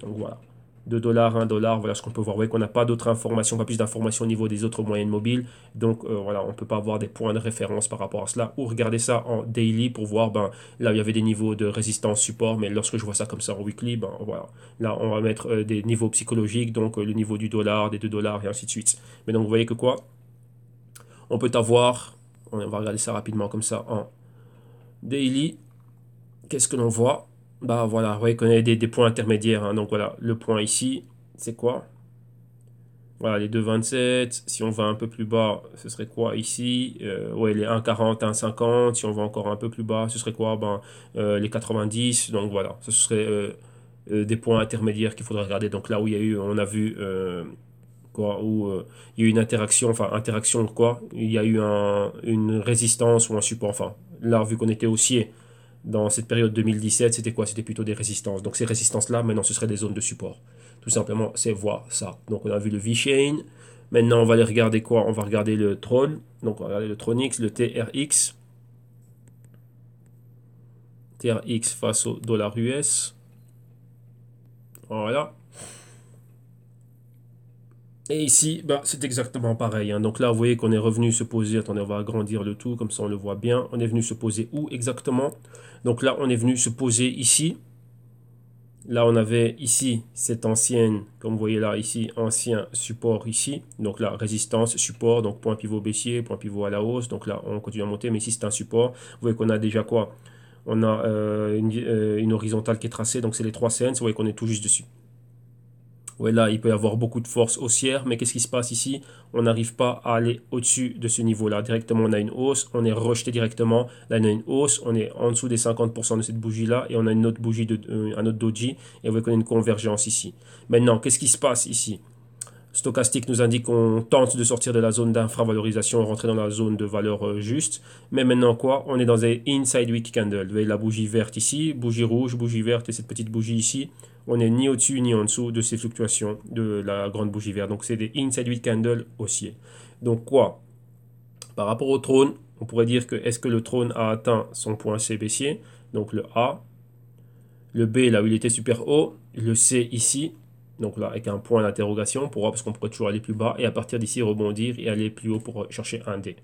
Donc voilà. 2 dollars, 1 dollar, voilà ce qu'on peut voir. Vous voyez qu'on n'a pas d'autres informations, pas plus d'informations au niveau des autres moyennes mobiles. Donc voilà, on ne peut pas avoir des points de référence par rapport à cela. Ou regarder ça en daily pour voir, là il y avait des niveaux de résistance, support, mais lorsque je vois ça comme ça en weekly, voilà. Là on va mettre des niveaux psychologiques, donc le niveau du dollar, des 2 dollars et ainsi de suite. Mais donc vous voyez que quoi? On peut avoir, on va regarder ça rapidement comme ça en daily. Qu'est-ce que l'on voit? Voilà, vous voyez qu'on a des points intermédiaires, hein. Donc voilà, le point ici, c'est quoi? Voilà, les 2,27. Si on va un peu plus bas, ce serait quoi ici? Ouais, les 1,40, 1,50. Si on va encore un peu plus bas, ce serait quoi? Les 90. Donc voilà, ce serait des points intermédiaires qu'il faudrait regarder. Donc là où il y a eu, on a vu quoi, où il y a eu une interaction, enfin interaction quoi, il y a eu une résistance ou un support, enfin là vu qu'on était haussier dans cette période 2017, c'était quoi? C'était plutôt des résistances. Donc ces résistances-là, maintenant ce seraient des zones de support. Tout simplement, c'est voir ça. Donc on a vu le V-Chain, maintenant on va aller regarder quoi? On va regarder le Tron, donc on va regarder le Tronix, le TRX. TRX face au dollar US. Voilà. Et ici, bah, c'est exactement pareil, hein. Donc là, vous voyez qu'on est revenu se poser. Attendez, on va agrandir le tout, comme ça on le voit bien. On est venu se poser où exactement? Donc là, on est venu se poser ici. Là, on avait ici cette ancienne, comme vous voyez là, ici, ancien support ici. Donc là, résistance, support, donc point pivot baissier, point pivot à la hausse. Donc là, on continue à monter, mais ici, c'est un support. Vous voyez qu'on a déjà quoi? On a une horizontale qui est tracée, donc c'est les 3 cents. Vous voyez qu'on est tout juste dessus. Ouais, là, il peut y avoir beaucoup de force haussière, mais qu'est-ce qui se passe ici? On n'arrive pas à aller au-dessus de ce niveau-là. Directement, on a une hausse, on est rejeté directement. Là, on a une hausse, on est en dessous des 50% de cette bougie-là, et on a une autre bougie, un autre doji, et vous voyez qu'on a une convergence ici. Maintenant, qu'est-ce qui se passe ici? Stochastique nous indique qu'on tente de sortir de la zone d'infravalorisation, rentrer dans la zone de valeur juste. Mais maintenant quoi? On est dans un inside week candle. Vous voyez la bougie verte ici, bougie rouge, bougie verte et cette petite bougie ici. On n'est ni au-dessus ni en dessous de ces fluctuations de la grande bougie verte. Donc c'est des inside week candles haussiers. Donc quoi? Par rapport au trône, on pourrait dire que est-ce que le trône a atteint son point C baissier? Donc le A, le B là où il était super haut, le C ici. Donc là, avec un point d'interrogation pour voir parce qu'on pourrait toujours aller plus bas et à partir d'ici rebondir et aller plus haut pour chercher un D.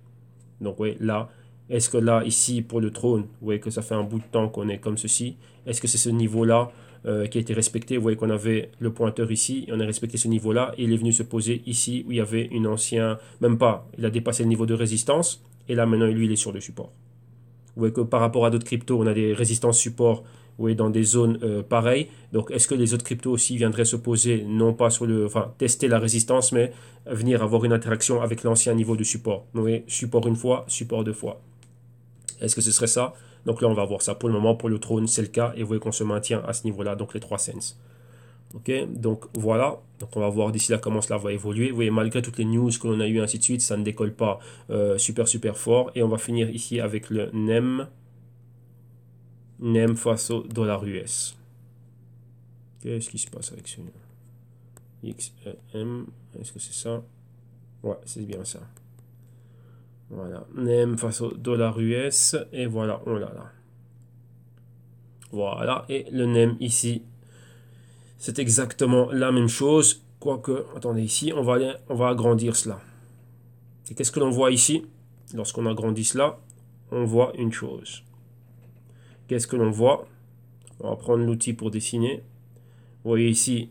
Donc oui, là, est-ce que là, ici, pour le trône, vous voyez que ça fait un bout de temps qu'on est comme ceci. Est-ce que c'est ce niveau-là qui a été respecté? Vous voyez qu'on avait le pointeur ici, et on a respecté ce niveau-là et il est venu se poser ici où il y avait une ancienne, même pas, il a dépassé le niveau de résistance et là maintenant, lui, il est sur le support. Vous voyez que par rapport à d'autres cryptos, on a des résistances support, vous voyez, dans des zones pareilles. Donc, est-ce que les autres cryptos aussi viendraient se poser, non pas sur le, enfin, tester la résistance, mais venir avoir une interaction avec l'ancien niveau de support? Vous voyez, support une fois, support deux fois. Est-ce que ce serait ça? Donc là, on va voir ça. Pour le moment, pour le trône, c'est le cas. Et vous voyez qu'on se maintient à ce niveau-là, donc les 3 cents. Ok, donc voilà. Donc on va voir d'ici là comment cela va évoluer. Vous voyez, malgré toutes les news que l'on a eu, ainsi de suite, ça ne décolle pas super fort. Et on va finir ici avec le NEM. NEM face au dollar US. Qu'est-ce qui se passe avec ce XM? Est-ce que c'est ça? Ouais, c'est bien ça. Voilà. NEM face au dollar US. Et voilà, on l'a là. Voilà. Et le NEM ici, c'est exactement la même chose. Quoique, attendez, ici, on va agrandir cela. Et qu'est-ce que l'on voit ici? Lorsqu'on agrandit cela, on voit une chose. Qu'est-ce que l'on voit? On va prendre l'outil pour dessiner. Vous voyez ici,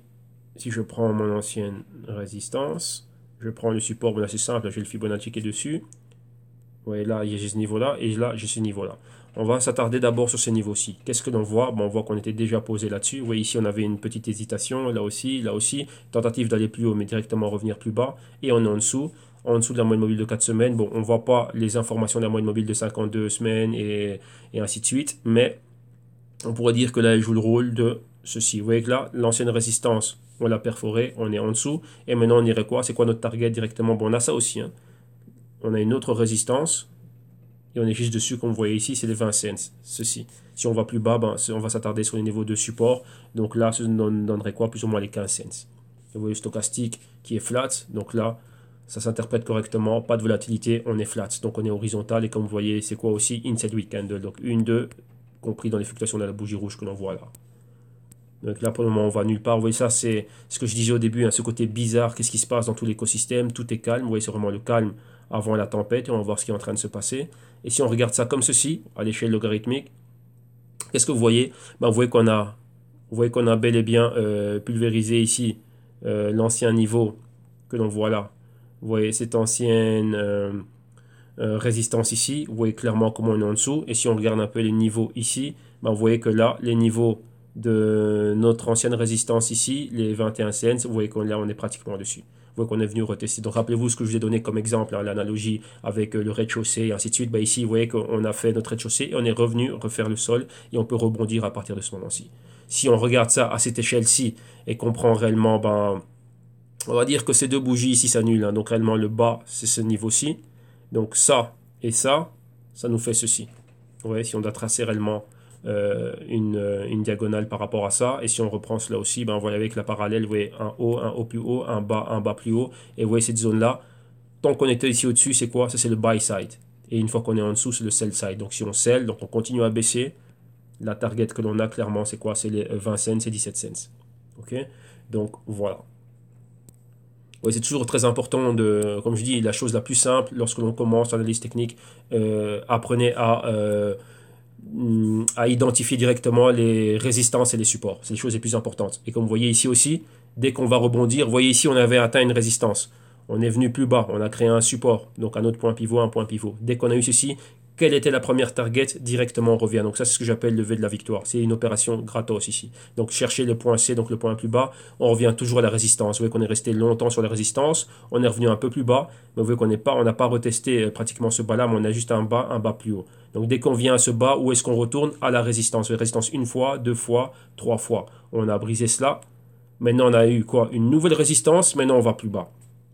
si je prends mon ancienne résistance, je prends le support, bon là c'est simple, j'ai le Fibonacci qui est dessus. Vous voyez là, j'ai ce niveau-là, et là, j'ai ce niveau-là. On va s'attarder d'abord sur ces niveaux-ci. Qu'est-ce que l'on voit? Bon, on voit qu'on était déjà posé là-dessus. Vous voyez ici, on avait une petite hésitation, là aussi, tentative d'aller plus haut, mais directement revenir plus bas. Et on est en dessous de la moyenne mobile de 4 semaines. Bon, on ne voit pas les informations de la moyenne mobile de 52 semaines et ainsi de suite, mais on pourrait dire que là, elle joue le rôle de ceci. Vous voyez que là, l'ancienne résistance, on l'a perforée, on est en dessous. Et maintenant, on irait quoi? C'est quoi notre target directement? Bon, on a ça aussi, hein. On a une autre résistance. Et on est juste dessus, comme vous voyez ici, c'est les 20 cents. Ceci. Si on va plus bas, ben, on va s'attarder sur les niveaux de support. Donc là, ça nous donnerait quoi? Plus ou moins les 15 cents. Vous voyez le stochastique qui est flat. Donc là, ça s'interprète correctement. Pas de volatilité, on est flat. Donc on est horizontal. Et comme vous voyez, c'est quoi aussi? Inside week candle. Donc une, deux, compris dans les fluctuations de la bougie rouge que l'on voit là. Donc là, pour le moment, on va nulle part. Vous voyez, ça, c'est ce que je disais au début, hein, ce côté bizarre. Qu'est-ce qui se passe dans tout l'écosystème? Tout est calme. Vous voyez, c'est vraiment le calme avant la tempête. Et on va voir ce qui est en train de se passer. Et si on regarde ça comme ceci, à l'échelle logarithmique, qu'est-ce que vous voyez? Ben, vous voyez qu'on a bel et bien pulvérisé ici l'ancien niveau que l'on voit là. Vous voyez cette ancienne résistance ici. Vous voyez clairement comment on est en dessous. Et si on regarde un peu les niveaux ici, ben, vous voyez que là, les niveaux de notre ancienne résistance ici, les 21 cents, vous voyez qu'on là, on est pratiquement dessus. Vous voyez qu'on est venu retester. Donc rappelez-vous ce que je vous ai donné comme exemple, hein, l'analogie avec le rez-de-chaussée et ainsi de suite. Ben, ici, vous voyez qu'on a fait notre rez-de-chaussée et on est revenu refaire le sol et on peut rebondir à partir de ce moment-ci. Si on regarde ça à cette échelle-ci et qu'on prend réellement On va dire que ces deux bougies ici s'annulent, hein. Donc réellement le bas c'est ce niveau-ci. Donc ça et ça nous fait ceci. Vous voyez, si on doit tracer réellement une diagonale par rapport à ça, et si on reprend cela aussi, ben vous voyez avec la parallèle, vous voyez un haut plus haut, un bas plus haut, et vous voyez cette zone-là, tant qu'on était ici au-dessus, c'est quoi? Ça c'est le buy side. Et une fois qu'on est en dessous, c'est le sell side. Donc si on sell, donc on continue à baisser, la target que l'on a clairement, c'est quoi? C'est les 20 cents et 17 cents. Ok? Donc voilà. Ouais, c'est toujours très important de, comme je dis, la chose la plus simple lorsque l'on commence l'analyse technique, apprenez à identifier directement les résistances et les supports. C'est les choses les plus importantes. Et comme vous voyez ici aussi, dès qu'on va rebondir, vous voyez ici on avait atteint une résistance. On est venu plus bas, on a créé un support, donc un autre point pivot, un point pivot. Dès qu'on a eu ceci, quelle était la première target? Directement on revient. Donc ça c'est ce que j'appelle lever de la victoire. C'est une opération gratos ici. Donc chercher le point C, donc le point plus bas, on revient toujours à la résistance. Vous voyez qu'on est resté longtemps sur la résistance, on est revenu un peu plus bas, mais vous voyez on n'a pas retesté pratiquement ce bas là, mais on a juste un bas plus haut. Donc dès qu'on vient à ce bas, où est-ce qu'on retourne? À la résistance. La résistance une fois, deux fois, trois fois. On a brisé cela. Maintenant on a eu quoi? Une nouvelle résistance, maintenant on va plus bas.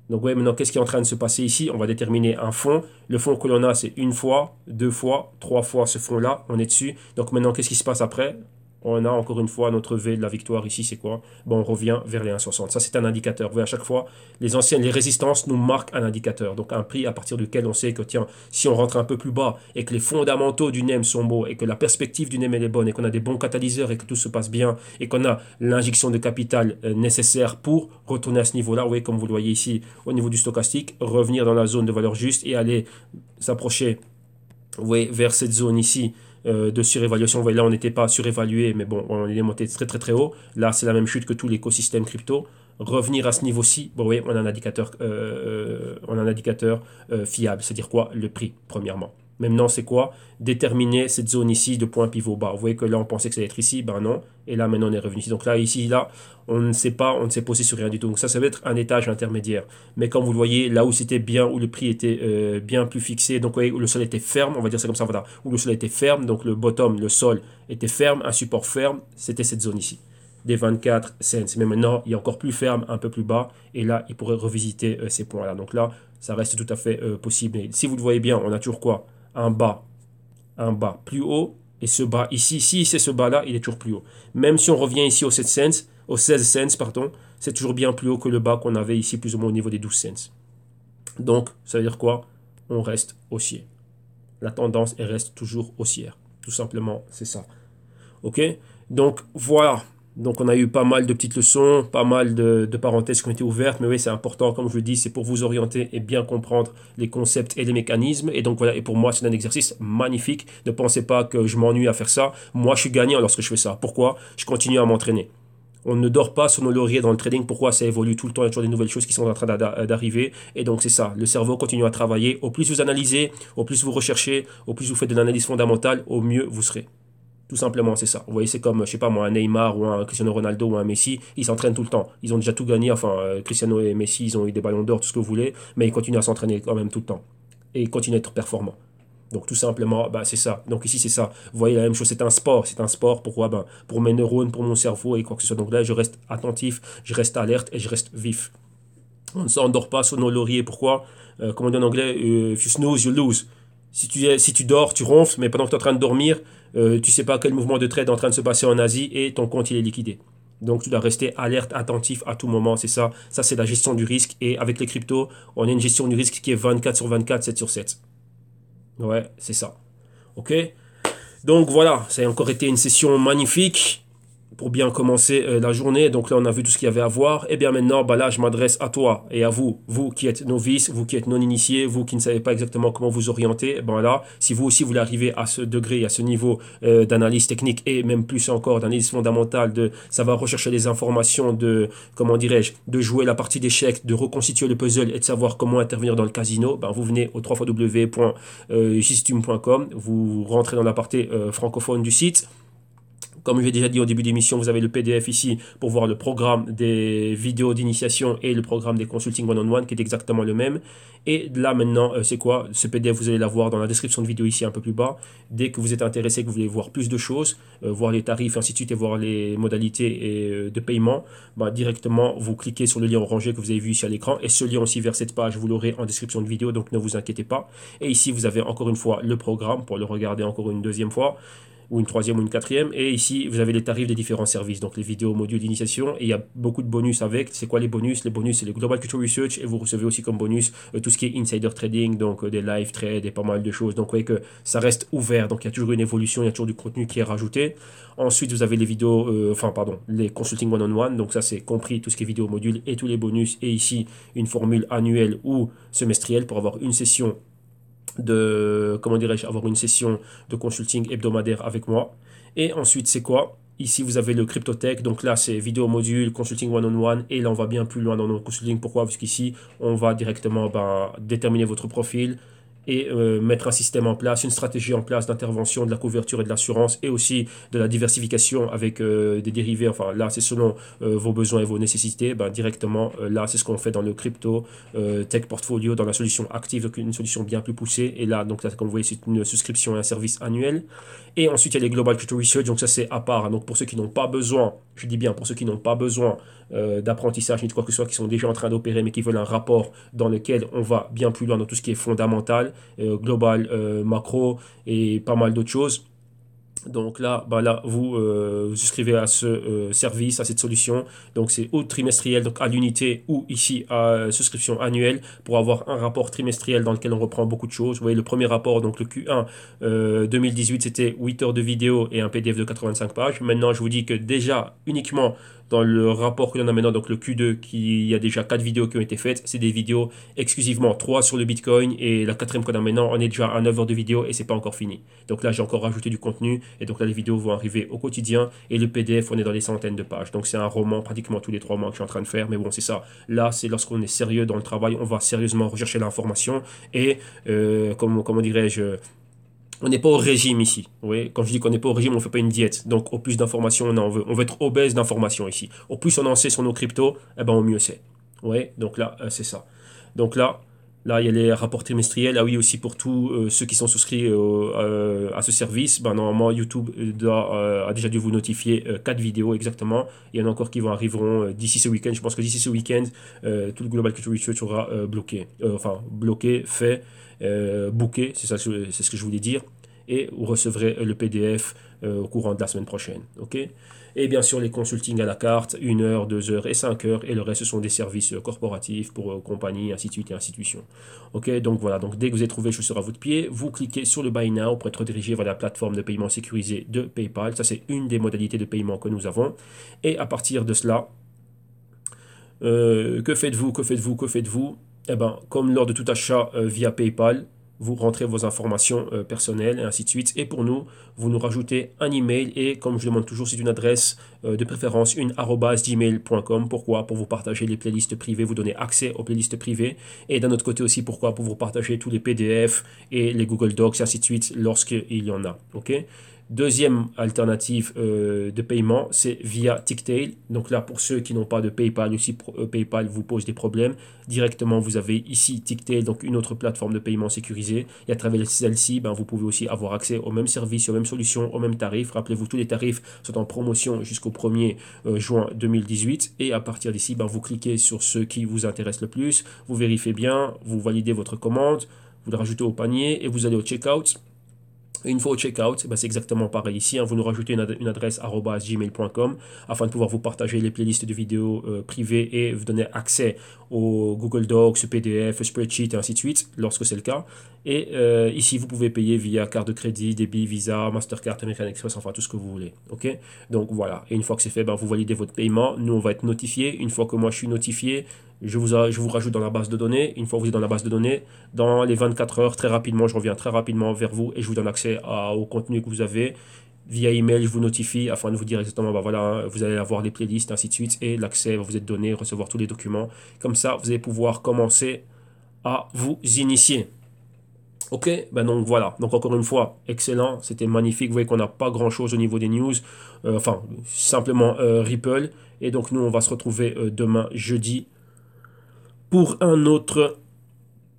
Donc ouais, maintenant qu'est-ce qui est en train de se passer ici? On va déterminer un fond. Le fond que l'on a, c'est une fois, deux fois, trois fois ce fond-là. On est dessus. Donc maintenant, qu'est-ce qui se passe après? On a encore une fois notre V de la victoire ici, c'est quoi? Bon, on revient vers les 1,60. Ça, c'est un indicateur. Vous voyez, à chaque fois, les résistances nous marquent un indicateur. Donc un prix à partir duquel on sait que, tiens, si on rentre un peu plus bas et que les fondamentaux du NEM sont beaux et que la perspective du NEM elle est bonne et qu'on a des bons catalyseurs et que tout se passe bien et qu'on a l'injection de capital nécessaire pour retourner à ce niveau-là, vous voyez, comme vous le voyez ici, au niveau du stochastique, revenir dans la zone de valeur juste et aller s'approcher, vous voyez, vers cette zone ici de surévaluation. Vous voyez, là, on n'était pas surévalué, mais bon, on est monté très très très haut. Là, c'est la même chute que tout l'écosystème crypto. Revenir à ce niveau-ci, bon, oui, on a un indicateur fiable. C'est-à-dire quoi? Le prix, premièrement. Maintenant, c'est quoi? Déterminer cette zone ici de point pivot bas. Vous voyez que là, on pensait que ça allait être ici, ben non. Et là, maintenant, on est revenu ici. Donc là, ici, là, on ne sait pas, on ne s'est posé sur rien du tout. Donc ça va être un étage intermédiaire. Mais comme vous le voyez, là où c'était bien, où le prix était bien plus fixé, donc vous voyez, où le sol était ferme, on va dire ça comme ça, voilà, où le sol était ferme, donc le bottom, le sol était ferme, un support ferme, c'était cette zone ici, des 24 cents. Mais maintenant, il est encore plus ferme, un peu plus bas, et là, il pourrait revisiter ces points-là. Donc là, ça reste tout à fait possible. Mais si vous le voyez bien, on a toujours quoi? Un bas plus haut, et ce bas ici, si c'est ce bas-là, il est toujours plus haut. Même si on revient ici aux 7 cents, aux 16 cents, pardon, c'est toujours bien plus haut que le bas qu'on avait ici, plus ou moins au niveau des 12 cents. Donc, ça veut dire quoi? On reste haussier. La tendance, elle reste toujours haussière. Tout simplement, c'est ça. Ok? Donc, voilà. Donc on a eu pas mal de petites leçons, pas mal de parenthèses qui ont été ouvertes, mais oui c'est important, comme je le dis, c'est pour vous orienter et bien comprendre les concepts et les mécanismes. Et donc voilà, et pour moi c'est un exercice magnifique. Ne pensez pas que je m'ennuie à faire ça. Moi je suis gagnant lorsque je fais ça. Pourquoi? Je continue à m'entraîner. On ne dort pas sur nos lauriers dans le trading. Pourquoi? Ça évolue tout le temps, il y a toujours des nouvelles choses qui sont en train d'arriver. Et donc c'est ça, le cerveau continue à travailler. Au plus vous analysez, au plus vous recherchez, au plus vous faites de l'analyse fondamentale, au mieux vous serez. Tout simplement, c'est ça. Vous voyez, c'est comme, je sais pas moi, un Neymar ou un Cristiano Ronaldo ou un Messi, ils s'entraînent tout le temps. Ils ont déjà tout gagné. Enfin, Cristiano et Messi, ils ont eu des ballons d'or, tout ce que vous voulez, mais ils continuent à s'entraîner quand même tout le temps. Et ils continuent à être performants. Donc tout simplement, bah, c'est ça. Donc ici, c'est ça. Vous voyez la même chose, c'est un sport. C'est un sport, pourquoi? Ben, pour mes neurones, pour mon cerveau et quoi que ce soit. Donc là, je reste attentif, je reste alerte et je reste vif. On ne s'endort pas sur nos lauriers. Pourquoi? Comme on dit en anglais, if you snooze, you lose. Si tu dors, tu ronfles, mais pendant que tu es en train de dormir, tu sais pas quel mouvement de trade est en train de se passer en Asie et ton compte il est liquidé. Donc tu dois rester alerte, attentif à tout moment, c'est ça. Ça c'est la gestion du risque et avec les cryptos, on a une gestion du risque qui est 24 sur 24, 7 sur 7. Ouais, c'est ça. OK? Donc voilà, ça a encore été une session magnifique pour bien commencer la journée. Donc là, on a vu tout ce qu'il y avait à voir. Et bien maintenant, bah là, je m'adresse à toi et à vous, vous qui êtes novices, vous qui êtes non initiés, vous qui ne savez pas exactement comment vous orienter. Et ben là, si vous aussi voulez arriver à ce degré, à ce niveau d'analyse technique et même plus encore d'analyse fondamentale, de savoir rechercher les informations, de, comment dirais-je, de jouer la partie d'échecs, de reconstituer le puzzle et de savoir comment intervenir dans le casino, ben vous venez au www.gistum.com, vous rentrez dans la partie francophone du site. Comme j'ai déjà dit au début d'émission, vous avez le PDF ici pour voir le programme des vidéos d'initiation et le programme des consulting one-on-one qui est exactement le même. Et là maintenant, c'est quoi? Ce PDF, vous allez l'avoir dans la description de vidéo ici un peu plus bas. Dès que vous êtes intéressé, que vous voulez voir plus de choses, voir les tarifs, ainsi de suite, et voir les modalités de paiement, bah, directement, vous cliquez sur le lien orangé que vous avez vu ici à l'écran. Et ce lien aussi vers cette page, vous l'aurez en description de vidéo, donc ne vous inquiétez pas. Et ici, vous avez encore une fois le programme pour le regarder encore une deuxième fois, ou une troisième ou une quatrième. Et ici, vous avez les tarifs des différents services, donc les vidéos modules d'initiation. Et il y a beaucoup de bonus avec. C'est quoi les bonus? Les bonus, c'est le Global Culture Research. Et vous recevez aussi comme bonus tout ce qui est insider trading, donc des live trades et pas mal de choses. Donc, vous voyez que ça reste ouvert. Donc, il y a toujours une évolution, il y a toujours du contenu qui est rajouté. Ensuite, vous avez les vidéos, les consulting one-on-one. Donc, ça, c'est compris tout ce qui est vidéo module et tous les bonus. Et ici, une formule annuelle ou semestrielle pour avoir une session comment dirais-je, avoir une session de consulting hebdomadaire avec moi. Et ensuite, c'est quoi? Ici, vous avez le CryptoTech. Donc là, c'est vidéo module, consulting one-on-one. Et là, on va bien plus loin dans nos consulting. Pourquoi? Parce qu'ici, on va directement déterminer votre profil et mettre un système en place, une stratégie en place d'intervention, de la couverture et de l'assurance et aussi de la diversification avec des dérivés. Enfin, là, c'est selon vos besoins et vos nécessités. Ben, directement, là, c'est ce qu'on fait dans le crypto tech portfolio, dans la solution active, donc une solution bien plus poussée. Et là, donc là, comme vous voyez, c'est une souscription et un service annuel. Et ensuite, il y a les Global Crypto Research, donc ça, c'est à part. Donc, pour ceux qui n'ont pas besoin, je dis bien, pour ceux qui n'ont pas besoin d'apprentissage ni de quoi que ce soit, qui sont déjà en train d'opérer, mais qui veulent un rapport dans lequel on va bien plus loin dans tout ce qui est fondamental, global, macro et pas mal d'autres choses. Donc là, vous souscrivez à ce service, à cette solution. Donc c'est ou trimestriel, donc à l'unité, ou ici à souscription annuelle pour avoir un rapport trimestriel dans lequel on reprend beaucoup de choses. Vous voyez le premier rapport, donc le Q1 2018, c'était 8 heures de vidéo et un PDF de 85 pages. Maintenant, je vous dis que déjà, uniquement dans le rapport que l'on a maintenant, donc le Q2, il y a déjà 4 vidéos qui ont été faites. C'est des vidéos exclusivement 3 sur le Bitcoin et la quatrième qu'on a maintenant, on est déjà à 9 heures de vidéo et c'est pas encore fini. Donc là, j'ai encore rajouté du contenu et donc là, les vidéos vont arriver au quotidien et le PDF, on est dans les centaines de pages. Donc c'est un roman pratiquement tous les 3 mois que je suis en train de faire. Mais bon, c'est ça. Là, c'est lorsqu'on est sérieux dans le travail, on va sérieusement rechercher l'information et, comment dirais-je, on n'est pas au régime ici. Oui, quand je dis qu'on n'est pas au régime, on ne fait pas une diète. Donc, au plus d'informations on veut être obèse d'informations ici. Au plus on en sait sur nos cryptos, eh ben, au mieux c'est. Oui, donc là, c'est ça. Donc là, il y a les rapports trimestriels. Ah oui, aussi pour tous ceux qui sont souscrits à ce service, ben, normalement, YouTube a déjà dû vous notifier 4 vidéos exactement. Il y en a encore qui arriveront d'ici ce week-end. Je pense que d'ici ce week-end, tout le Global Culture Research sera bloqué, fait, booké, c'est ce que je voulais dire. Et vous recevrez le PDF au courant de la semaine prochaine. Ok? Et bien sûr, les consultings à la carte, 1 heure, 2 heures et 5 heures. Et le reste, ce sont des services corporatifs pour compagnies, ainsi de suite et institutions. Ok, donc voilà. Donc dès que vous avez trouvé chaussure à votre pied, vous cliquez sur le Buy Now pour être redirigé vers la plateforme de paiement sécurisée de PayPal. Ça, c'est une des modalités de paiement que nous avons. Et à partir de cela, que faites-vous? Eh ben, comme lors de tout achat via PayPal, vous rentrez vos informations personnelles et ainsi de suite. Et pour nous, vous nous rajoutez un email et comme je demande toujours, c'est une adresse de préférence, une @gmail.com. Pourquoi? Pour vous partager les playlists privées, vous donner accès aux playlists privées. Et d'un autre côté aussi, pourquoi? Pour vous partager tous les PDF et les Google Docs et ainsi de suite lorsqu'il y en a. Ok? Deuxième alternative de paiement, c'est via Ticktail. Donc là, pour ceux qui n'ont pas de PayPal, aussi PayPal vous pose des problèmes. Directement, vous avez ici Ticktail, donc une autre plateforme de paiement sécurisée. Et à travers celle-ci, vous pouvez aussi avoir accès aux mêmes services, aux mêmes solutions, aux mêmes tarifs. Rappelez-vous, tous les tarifs sont en promotion jusqu'au 1er juin 2018. Et à partir d'ici, vous cliquez sur ce qui vous intéresse le plus. Vous vérifiez bien, vous validez votre commande, vous le rajoutez au panier et vous allez au checkout. Et une fois au checkout, c'est exactement pareil ici. Vous nous rajoutez une adresse @gmail.com afin de pouvoir vous partager les playlists de vidéos privées et vous donner accès aux Google Docs, PDF, spreadsheet et ainsi de suite lorsque c'est le cas. Et ici, vous pouvez payer via carte de crédit, débit, Visa, Mastercard, American Express, enfin tout ce que vous voulez. Ok? Donc voilà. Et une fois que c'est fait, vous validez votre paiement. Nous, on va être notifié. Une fois que moi je suis notifié, je vous rajoute dans la base de données. Une fois que vous êtes dans la base de données, dans les 24 heures, très rapidement, je reviens très rapidement vers vous et je vous donne accès au contenu que vous avez. Via email, je vous notifie afin de vous dire exactement, voilà, vous allez avoir les playlists, ainsi de suite, et l'accès va vous être donné, recevoir tous les documents. Comme ça, vous allez pouvoir commencer à vous initier. Ok, ben donc voilà. Donc encore une fois, excellent, c'était magnifique. Vous voyez qu'on n'a pas grand-chose au niveau des news. Enfin, simplement Ripple. Et donc nous, on va se retrouver demain, jeudi, pour un autre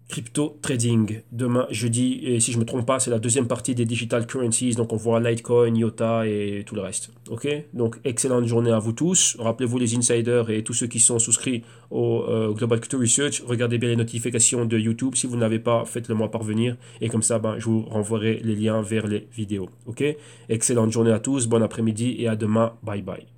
crypto trading. Demain, jeudi, et si je me trompe pas, c'est la deuxième partie des digital currencies. Donc on voit Litecoin, IOTA et tout le reste. Ok, donc excellente journée à vous tous. Rappelez-vous les insiders et tous ceux qui sont souscrits au Global Crypto Research. Regardez bien les notifications de YouTube. Si vous n'avez pas, faites-le moi parvenir. Et comme ça, ben, je vous renverrai les liens vers les vidéos. Ok, excellente journée à tous. Bon après-midi et à demain. Bye bye.